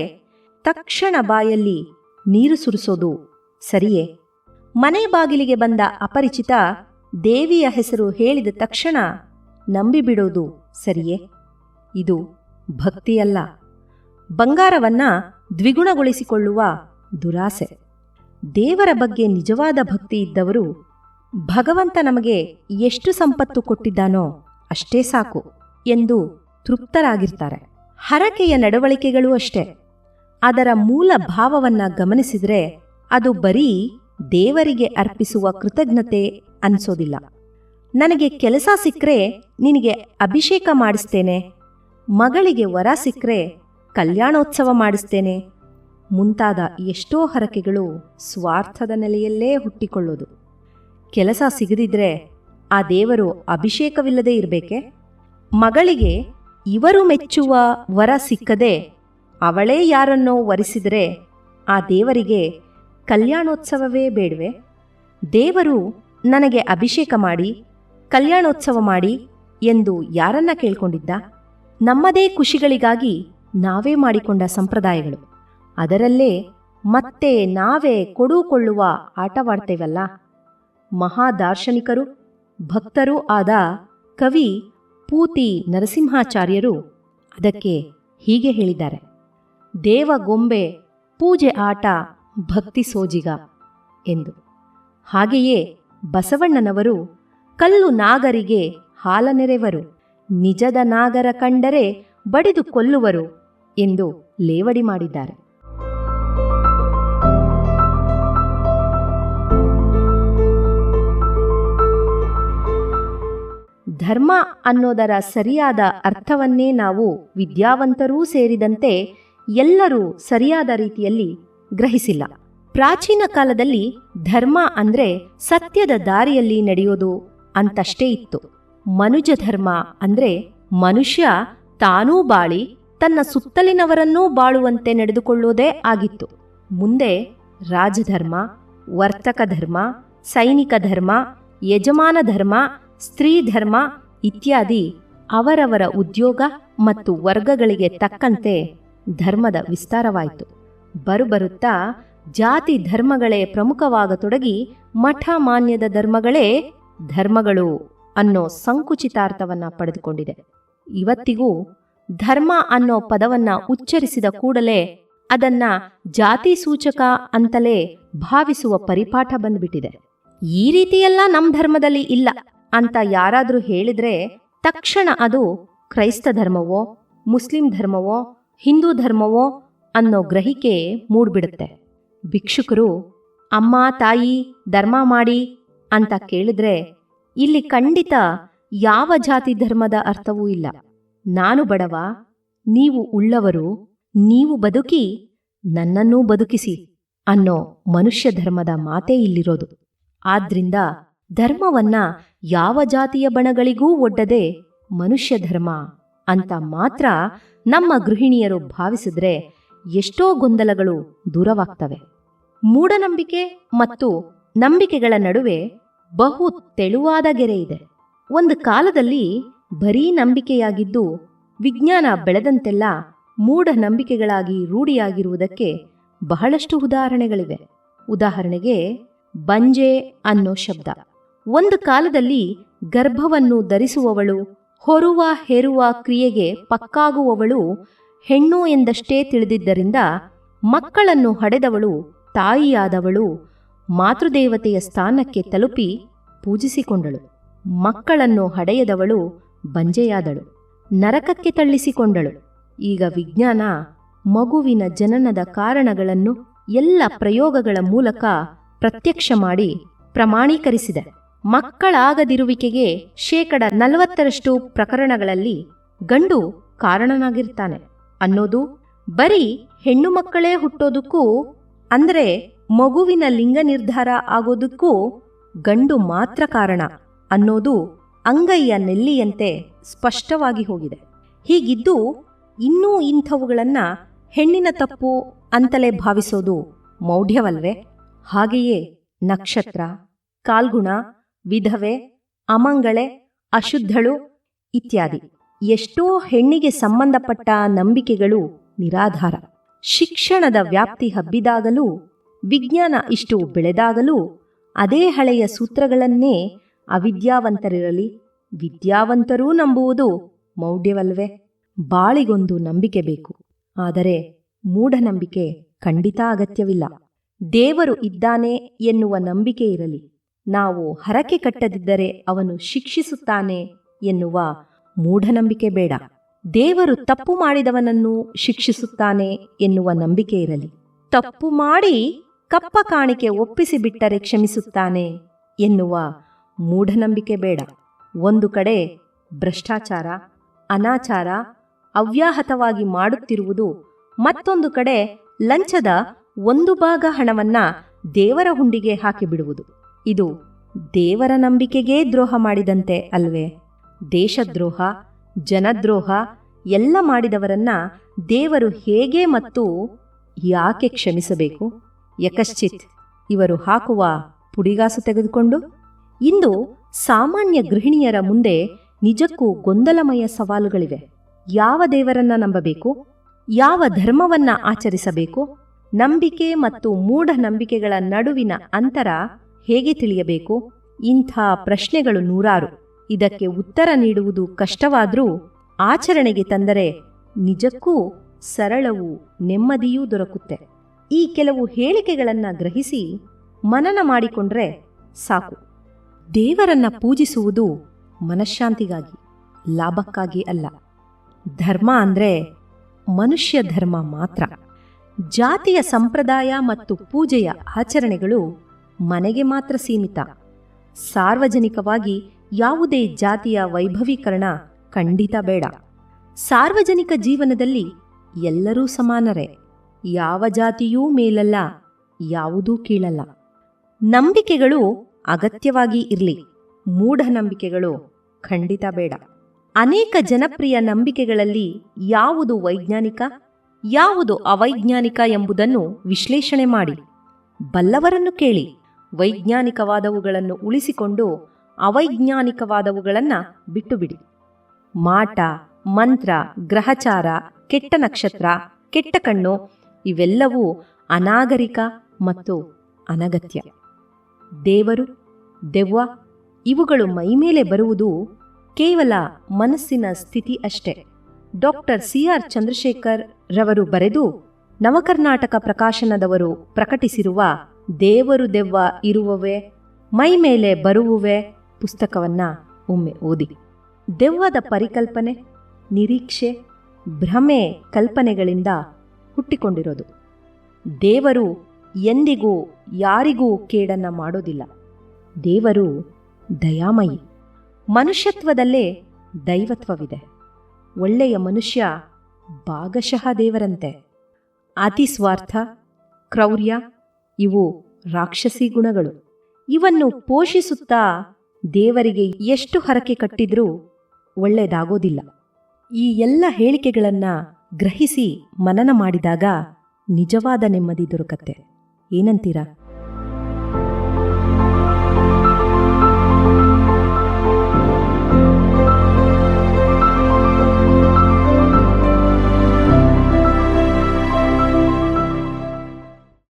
ತಕ್ಷಣ ಬಾಯಲ್ಲಿ ನೀರು ಸುರಿಸೋದು ಸರಿಯೇ? ಮನೆ ಬಾಗಿಲಿಗೆ ಬಂದ ಅಪರಿಚಿತ ದೇವಿಯ ಹೆಸರು ಹೇಳಿದ ತಕ್ಷಣ ನಂಬಿಬಿಡೋದು ಸರಿಯೇ? ಇದು ಭಕ್ತಿಯಲ್ಲ, ಬಂಗಾರವನ್ನ ದ್ವಿಗುಣಗೊಳಿಸಿಕೊಳ್ಳುವ ದುರಾಸೆ. ದೇವರ ಬಗ್ಗೆ ನಿಜವಾದ ಭಕ್ತಿ ಇದ್ದವರು ಭಗವಂತ ನಮಗೆ ಎಷ್ಟು ಸಂಪತ್ತು ಕೊಟ್ಟಿದ್ದಾನೋ ಅಷ್ಟೇ ಸಾಕು ಎಂದು ತೃಪ್ತರಾಗಿರ್ತಾರೆ. ಹರಕೆಯ ನಡವಳಿಕೆಗಳು ಅಷ್ಟೇ. ಅದರ ಮೂಲ ಭಾವವನ್ನ ಗಮನಿಸಿದರೆ ಅದು ಬರೀ ದೇವರಿಗೆ ಅರ್ಪಿಸುವ ಕೃತಜ್ಞತೆ ಅನ್ಸೋದಿಲ್ಲ. ನನಗೆ ಕೆಲಸ ಸಿಕ್ಕರೆ ನಿನಗೆ ಅಭಿಷೇಕ ಮಾಡಿಸ್ತೇನೆ, ಮಗಳಿಗೆ ವರ ಸಿಕ್ಕರೆ ಕಲ್ಯಾಣೋತ್ಸವ ಮಾಡಿಸ್ತೇನೆ ಮುಂತಾದ ಎಷ್ಟೋ ಹರಕೆಗಳು ಸ್ವಾರ್ಥದ ನೆಲೆಯಲ್ಲೇ ಹುಟ್ಟಿಕೊಳ್ಳೋದು. ಕೆಲಸ ಸಿಗದಿದ್ರೆ ಆ ದೇವರು ಅಭಿಷೇಕವಿಲ್ಲದೆ ಇರಬೇಕೆ? ಮಗಳಿಗೆ ಇವರು ಮೆಚ್ಚುವ ವರ ಸಿಕ್ಕದೆ ಅವಳೇ ಯಾರನ್ನೋ ವರಿಸಿದರೆ ಆ ದೇವರಿಗೆ ಕಲ್ಯಾಣೋತ್ಸವವೇ ಬೇಡವೆ? ದೇವರು ನನಗೆ ಅಭಿಷೇಕ ಮಾಡಿ, ಕಲ್ಯಾಣೋತ್ಸವ ಮಾಡಿ ಎಂದು ಯಾರನ್ನ ಕೇಳ್ಕೊಂಡಿದ್ದ? ನಮ್ಮದೇ ಖುಷಿಗಳಿಗಾಗಿ ನಾವೇ ಮಾಡಿಕೊಂಡ ಸಂಪ್ರದಾಯಗಳು. ಅದರಲ್ಲೇ ಮತ್ತೆ ನಾವೇ ಕೊಡುಕೊಳ್ಳುವ ಆಟವಾಡ್ತೇವಲ್ಲ. ಮಹಾದಾರ್ಶನಿಕರು, ಭಕ್ತರೂ ಆದ ಕವಿ ಪೂತಿ ನರಸಿಂಹಾಚಾರ್ಯರು ಅದಕ್ಕೆ ಹೀಗೆ ಹೇಳಿದ್ದಾರೆ: ದೇವಗೊಂಬೆ ಪೂಜೆ ಆಟ ಭಕ್ತಿ ಸೋಜಿಗ ಎಂದು. ಹಾಗೆಯೇ ಬಸವಣ್ಣನವರು ಕಲ್ಲು ನಾಗರಿಗೆ ಹಾಲನೆರೆವರು, ನಿಜದ ನಾಗರ ಕಂಡರೆ ಬಡಿದು ಕೊಲ್ಲುವರು ಎಂದು ಲೇವಡಿ ಮಾಡಿದ್ದಾರೆ. ಧರ್ಮ ಅನ್ನೋದರ ಸರಿಯಾದ ಅರ್ಥವನ್ನೇ ನಾವು ವಿದ್ಯಾವಂತರೂ ಸೇರಿದಂತೆ ಎಲ್ಲರೂ ಸರಿಯಾದ ರೀತಿಯಲ್ಲಿ ಗ್ರಹಿಸಿಲ್ಲ. ಪ್ರಾಚೀನ ಕಾಲದಲ್ಲಿ ಧರ್ಮ ಅಂದ್ರೆ ಸತ್ಯದ ದಾರಿಯಲ್ಲಿ ನಡೆಯೋದು ಅಂತಷ್ಟೇ ಇತ್ತು. ಮನುಜ ಧರ್ಮ ಅಂದ್ರೆ ಮನುಷ್ಯ ತಾನೂ ಬಾಳಿ ತನ್ನ ಸುತ್ತಲಿನವರನ್ನೂ ಬಾಳುವಂತೆ ನಡೆದುಕೊಳ್ಳೋದೇ ಆಗಿತ್ತು. ಮುಂದೆ ರಾಜಧರ್ಮ, ವರ್ತಕ ಧರ್ಮ, ಸೈನಿಕ ಧರ್ಮ, ಯಜಮಾನ ಧರ್ಮ, ಸ್ತ್ರೀ ಧರ್ಮ ಇತ್ಯಾದಿ ಅವರವರ ಉದ್ಯೋಗ ಮತ್ತು ವರ್ಗಗಳಿಗೆ ತಕ್ಕಂತೆ ಧರ್ಮದ ವಿಸ್ತಾರವಾಯಿತು. ಬರುಬರುತ್ತಾ ಜಾತಿ ಧರ್ಮಗಳೇ ಪ್ರಮುಖವಾಗತೊಡಗಿ ಮಠ ಮಾನ್ಯದ ಧರ್ಮಗಳೇ ಧರ್ಮಗಳು ಅನ್ನೋ ಸಂಕುಚಿತಾರ್ಥವನ್ನ ಪಡೆದುಕೊಂಡಿದೆ. ಇವತ್ತಿಗೂ ಧರ್ಮ ಅನ್ನೋ ಪದವನ್ನ ಉಚ್ಚರಿಸಿದ ಕೂಡಲೇ ಅದನ್ನ ಜಾತಿ ಸೂಚಕ ಅಂತಲೇ ಭಾವಿಸುವ ಪರಿಪಾಠ ಬಂದ್ಬಿಟ್ಟಿದೆ. ಈ ರೀತಿಯೆಲ್ಲ ನಮ್ಮ ಧರ್ಮದಲ್ಲಿ ಇಲ್ಲ ಅಂತ ಯಾರಾದ್ರೂ ಹೇಳಿದ್ರೆ ತಕ್ಷಣ ಅದು ಕ್ರೈಸ್ತ ಧರ್ಮವೋ, ಮುಸ್ಲಿಂ ಧರ್ಮವೋ, ಹಿಂದೂ ಧರ್ಮವೋ ಅನ್ನೋ ಗ್ರಹಿಕೆ ಮೂಡ್ಬಿಡುತ್ತೆ. ಭಿಕ್ಷುಕರು ಅಮ್ಮ ತಾಯಿ ಧರ್ಮ ಮಾಡಿ ಅಂತ ಕೇಳಿದ್ರೆ ಇಲ್ಲಿ ಖಂಡಿತ ಯಾವ ಜಾತಿ ಧರ್ಮದ ಅರ್ಥವೂ ಇಲ್ಲ. ನಾನು ಬಡವ, ನೀವು ಉಳ್ಳವರು, ನೀವು ಬದುಕಿ ನನ್ನನ್ನೂ ಬದುಕಿಸಿ ಅನ್ನೋ ಮನುಷ್ಯ ಧರ್ಮದ ಮಾತೇ ಇಲ್ಲಿರೋದು. ಆದ್ರಿಂದ ಧರ್ಮವನ್ನ ಯಾವ ಜಾತಿಯ ಬಣಗಳಿಗೂ ಒಡ್ಡದೆ ಮನುಷ್ಯ ಧರ್ಮ ಅಂತ ಮಾತ್ರ ನಮ್ಮ ಗೃಹಿಣಿಯರು ಭಾವಿಸಿದ್ರೆ ಎಷ್ಟೋ ಗೊಂದಲಗಳು ದೂರವಾಗ್ತವೆ. ಮೂಢನಂಬಿಕೆ ಮತ್ತು ನಂಬಿಕೆಗಳ ನಡುವೆ ಬಹು ತೆಳುವಾದ ಗೆರೆ ಇದೆ. ಒಂದು ಕಾಲದಲ್ಲಿ ಬರೀ ನಂಬಿಕೆಯಾಗಿದ್ದು ವಿಜ್ಞಾನ ಬೆಳೆದಂತೆಲ್ಲ ಮೂಢನಂಬಿಕೆಗಳಾಗಿ ರೂಢಿಯಾಗಿರುವುದಕ್ಕೆ ಬಹಳಷ್ಟು ಉದಾಹರಣೆಗಳಿವೆ. ಉದಾಹರಣೆಗೆ ಬಂಜೆ ಅನ್ನೋ ಶಬ್ದ. ಒಂದು ಕಾಲದಲ್ಲಿ ಗರ್ಭವನ್ನು ಧರಿಸುವವಳು, ಹೊರುವ ಹೆರುವ ಕ್ರಿಯೆಗೆ ಪಕ್ಕಾಗುವವಳು ಹೆಣ್ಣು ಎಂದಷ್ಟೇ ತಿಳಿದಿದ್ದರಿಂದ ಮಕ್ಕಳನ್ನು ಹಡೆದವಳು ತಾಯಿಯಾದವಳು ಮಾತೃದೇವತೆಯ ಸ್ಥಾನಕ್ಕೆ ತಲುಪಿ ಪೂಜಿಸಿಕೊಂಡಳು. ಮಕ್ಕಳನ್ನು ಹಡೆಯದವಳು ಬಂಜೆಯಾದಳು, ನರಕಕ್ಕೆ ತಳ್ಳಿಸಿಕೊಂಡಳು. ಈಗ ವಿಜ್ಞಾನ ಮಗುವಿನ ಜನನದ ಕಾರಣಗಳನ್ನು ಎಲ್ಲ ಪ್ರಯೋಗಗಳ ಮೂಲಕ ಪ್ರತ್ಯಕ್ಷ ಮಾಡಿ ಪ್ರಮಾಣೀಕರಿಸಿದೆ. ಮಕ್ಕಳಾಗದಿರುವಿಕೆಗೆ 40% ಪ್ರಕರಣಗಳಲ್ಲಿ ಗಂಡು ಕಾರಣನಾಗಿರ್ತಾನೆ ಅನ್ನೋದು, ಬರೀ ಹೆಣ್ಣು ಮಕ್ಕಳೇ ಹುಟ್ಟೋದಕ್ಕೂ ಅಂದ್ರೆ ಮಗುವಿನ ಲಿಂಗ ನಿರ್ಧಾರ ಆಗೋದಕ್ಕೂ ಗಂಡು ಮಾತ್ರ ಕಾರಣ ಅನ್ನೋದು ಅಂಗೈಯ ನೆಲ್ಲಿಯಂತೆ ಸ್ಪಷ್ಟವಾಗಿ ಹೋಗಿದೆ. ಹೀಗಿದ್ದು ಇನ್ನೂ ಇಂಥವುಗಳನ್ನ ಹೆಣ್ಣಿನ ತಪ್ಪು ಅಂತಲೇ ಭಾವಿಸೋದು ಮೌಢ್ಯವಲ್ವೇ? ಹಾಗೆಯೇ ನಕ್ಷತ್ರ, ಕಾಲ್ಗುಣ, ವಿಧವೆ, ಅಮಂಗಳೆ, ಅಶುದ್ಧಳು ಇತ್ಯಾದಿ ಎಷ್ಟೋ ಹೆಣ್ಣಿಗೆ ಸಂಬಂಧಪಟ್ಟ ನಂಬಿಕೆಗಳು ನಿರಾಧಾರ. ಶಿಕ್ಷಣದ ವ್ಯಾಪ್ತಿ ಹಬ್ಬಿದಾಗಲೂ, ವಿಜ್ಞಾನ ಇಷ್ಟು ಬೆಳೆದಾಗಲೂ ಅದೇ ಹಳೆಯ ಸೂತ್ರಗಳನ್ನೇ ಅವಿದ್ಯಾವಂತರಿರಲಿ ವಿದ್ಯಾವಂತರೂ ನಂಬುವುದು ಮೌಢ್ಯವಲ್ವೇ? ಬಾಳಿಗೊಂದು ನಂಬಿಕೆ ಬೇಕು, ಆದರೆ ಮೂಢನಂಬಿಕೆ ಖಂಡಿತ ಅಗತ್ಯವಿಲ್ಲ. ದೇವರು ಇದ್ದಾನೆ ಎನ್ನುವ ನಂಬಿಕೆ ಇರಲಿ, ನಾವು ಹರಕೆ ಕಟ್ಟದಿದ್ದರೆ ಅವನು ಶಿಕ್ಷಿಸುತ್ತಾನೆ ಎನ್ನುವ ಮೂಢನಂಬಿಕೆ ಬೇಡ. ದೇವರು ತಪ್ಪು ಮಾಡಿದವನನ್ನು ಶಿಕ್ಷಿಸುತ್ತಾನೆ ಎನ್ನುವ ನಂಬಿಕೆ ಇರಲಿ, ತಪ್ಪು ಮಾಡಿ ಕಪ್ಪ ಕಾಣಿಕೆ ಒಪ್ಪಿಸಿಬಿಟ್ಟರೆ ಕ್ಷಮಿಸುತ್ತಾನೆ ಎನ್ನುವ ಮೂಢನಂಬಿಕೆ ಬೇಡ. ಒಂದು ಕಡೆ ಭ್ರಷ್ಟಾಚಾರ, ಅನಾಚಾರ ಅವ್ಯಾಹತವಾಗಿ ಮಾಡುತ್ತಿರುವುದು, ಮತ್ತೊಂದು ಕಡೆ ಲಂಚದ 1 ಭಾಗ ಹಣವನ್ನ ದೇವರ ಹುಂಡಿಗೆ ಹಾಕಿಬಿಡುವುದು. ಇದು ದೇವರ ನಂಬಿಕೆಗೇ ದ್ರೋಹ ಮಾಡಿದಂತೆ ಅಲ್ವೇ? ದೇಶದ್ರೋಹ, ಜನದ್ರೋಹ ಎಲ್ಲ ಮಾಡಿದವರನ್ನ ದೇವರು ಹೇಗೆ ಮತ್ತು ಯಾಕೆ ಕ್ಷಮಿಸಬೇಕು? ಯಕಶ್ಚಿತ್ ಇವರು ಹಾಕುವ ಪುಡಿಗಾಸು ತೆಗೆದುಕೊಂಡು. ಇಂದು ಸಾಮಾನ್ಯ ಗೃಹಿಣಿಯರ ಮುಂದೆ ನಿಜಕ್ಕೂ ಗೊಂದಲಮಯ ಸವಾಲುಗಳಿವೆ. ಯಾವ ದೇವರನ್ನ ನಂಬಬೇಕು? ಯಾವ ಧರ್ಮವನ್ನ ಆಚರಿಸಬೇಕು? ನಂಬಿಕೆ ಮತ್ತು ಮೂಢನಂಬಿಕೆಗಳ ನಡುವಿನ ಅಂತರ ಹೇಗೆ ತಿಳಿಯಬೇಕು? ಇಂಥ ಪ್ರಶ್ನೆಗಳು ನೂರಾರು. ಇದಕ್ಕೆ ಉತ್ತರ ನೀಡುವುದು ಕಷ್ಟವಾದರೂ ಆಚರಣೆಗೆ ತಂದರೆ ನಿಜಕ್ಕೂ ಸರಳವೂ ನೆಮ್ಮದಿಯೂ ದೊರಕುತ್ತೆ. ಈ ಕೆಲವು ಹೇಳಿಕೆಗಳನ್ನು ಗ್ರಹಿಸಿ ಮನನ ಮಾಡಿಕೊಂಡ್ರೆ ಸಾಕು. ದೇವರನ್ನ ಪೂಜಿಸುವುದು ಮನಃಶಾಂತಿಗಾಗಿ, ಲಾಭಕ್ಕಾಗಿ ಅಲ್ಲ. ಧರ್ಮ ಅಂದರೆ ಮನುಷ್ಯ ಧರ್ಮ ಮಾತ್ರ. ಜಾತಿಯ ಸಂಪ್ರದಾಯ ಮತ್ತು ಪೂಜೆಯ ಆಚರಣೆಗಳು ಮನೆಗೆ ಮಾತ್ರ ಸೀಮಿತ. ಸಾರ್ವಜನಿಕವಾಗಿ ಯಾವುದೇ ಜಾತಿಯ ವೈಭವೀಕರಣ ಖಂಡಿತ ಬೇಡ. ಸಾರ್ವಜನಿಕ ಜೀವನದಲ್ಲಿ ಎಲ್ಲರೂ ಸಮಾನರೇ. ಯಾವ ಜಾತಿಯೂ ಮೇಲಲ್ಲ, ಯಾವುದೂ ಕೀಳಲ್ಲ. ನಂಬಿಕೆಗಳು ಅಗತ್ಯವಾಗಿ ಇರಲಿ, ಮೂಢನಂಬಿಕೆಗಳು ಖಂಡಿತ ಬೇಡ. ಅನೇಕ ಜನಪ್ರಿಯ ನಂಬಿಕೆಗಳಲ್ಲಿ ಯಾವುದು ವೈಜ್ಞಾನಿಕ, ಯಾವುದು ಅವೈಜ್ಞಾನಿಕ ಎಂಬುದನ್ನು ವಿಶ್ಲೇಷಣೆ ಮಾಡಿ. ಬಲ್ಲವರನ್ನು ಕೇಳಿ. ವೈಜ್ಞಾನಿಕವಾದವುಗಳನ್ನು ಉಳಿಸಿಕೊಂಡು ಅವೈಜ್ಞಾನಿಕವಾದವುಗಳನ್ನು ಬಿಟ್ಟುಬಿಡಿ. ಮಾಟ, ಮಂತ್ರ, ಗ್ರಹಚಾರ, ಕೆಟ್ಟ ನಕ್ಷತ್ರ, ಕೆಟ್ಟ ಕಣ್ಣು ಇವೆಲ್ಲವೂ ಅನಾಗರಿಕ ಮತ್ತು ಅನಗತ್ಯ. ದೇವರು, ದೆವ್ವ ಇವುಗಳು ಮೈಮೇಲೆ ಬರುವುದು ಕೇವಲ ಮನಸ್ಸಿನ ಸ್ಥಿತಿ ಅಷ್ಟೆ. ಡಾಕ್ಟರ್ CR ಚಂದ್ರಶೇಖರ್ ರವರು ಬರೆದು ನವಕರ್ನಾಟಕ ಪ್ರಕಾಶನದವರು ಪ್ರಕಟಿಸಿರುವ ದೇವರು ದೆವ್ವ ಇರುವವೇ, ಮೈಮೇಲೆ ಬರುವುವೇ ಪುಸ್ತಕವನ್ನ ಒಮ್ಮೆ ಓದಿ. ದೆವ್ವದ ಪರಿಕಲ್ಪನೆ, ನಿರೀಕ್ಷೆ, ಭ್ರಮೆ ಕಲ್ಪನೆಗಳಿಂದ ಹುಟ್ಟಿಕೊಂಡಿರೋದು. ದೇವರು ಎಂದಿಗೂ ಯಾರಿಗೂ ಕೇಡನ್ನ ಮಾಡೋದಿಲ್ಲ. ದೇವರು ದಯಾಮಯಿ. ಮನುಷ್ಯತ್ವದಲ್ಲೇ ದೈವತ್ವವಿದೆ. ಒಳ್ಳೆಯ ಮನುಷ್ಯ ಭಾಗಶಃ ದೇವರಂತೆ. ಅತಿ ಸ್ವಾರ್ಥ, ಕ್ರೌರ್ಯ ಇವು ರಾಕ್ಷಸಿ ಗುಣಗಳು. ಇವನ್ನು ಪೋಷಿಸುತ್ತಾ ದೇವರಿಗೆ ಎಷ್ಟು ಹರಕೆ ಕಟ್ಟಿದ್ರೂ ಒಳ್ಳೆಯದಾಗೋದಿಲ್ಲ. ಈ ಎಲ್ಲ ಹೇಳಿಕೆಗಳನ್ನು ಗ್ರಹಿಸಿ ಮನನ ಮಾಡಿದಾಗ ನಿಜವಾದ ನೆಮ್ಮದಿ ದೊರಕತ್ತೆ. ಏನಂತೀರಾ?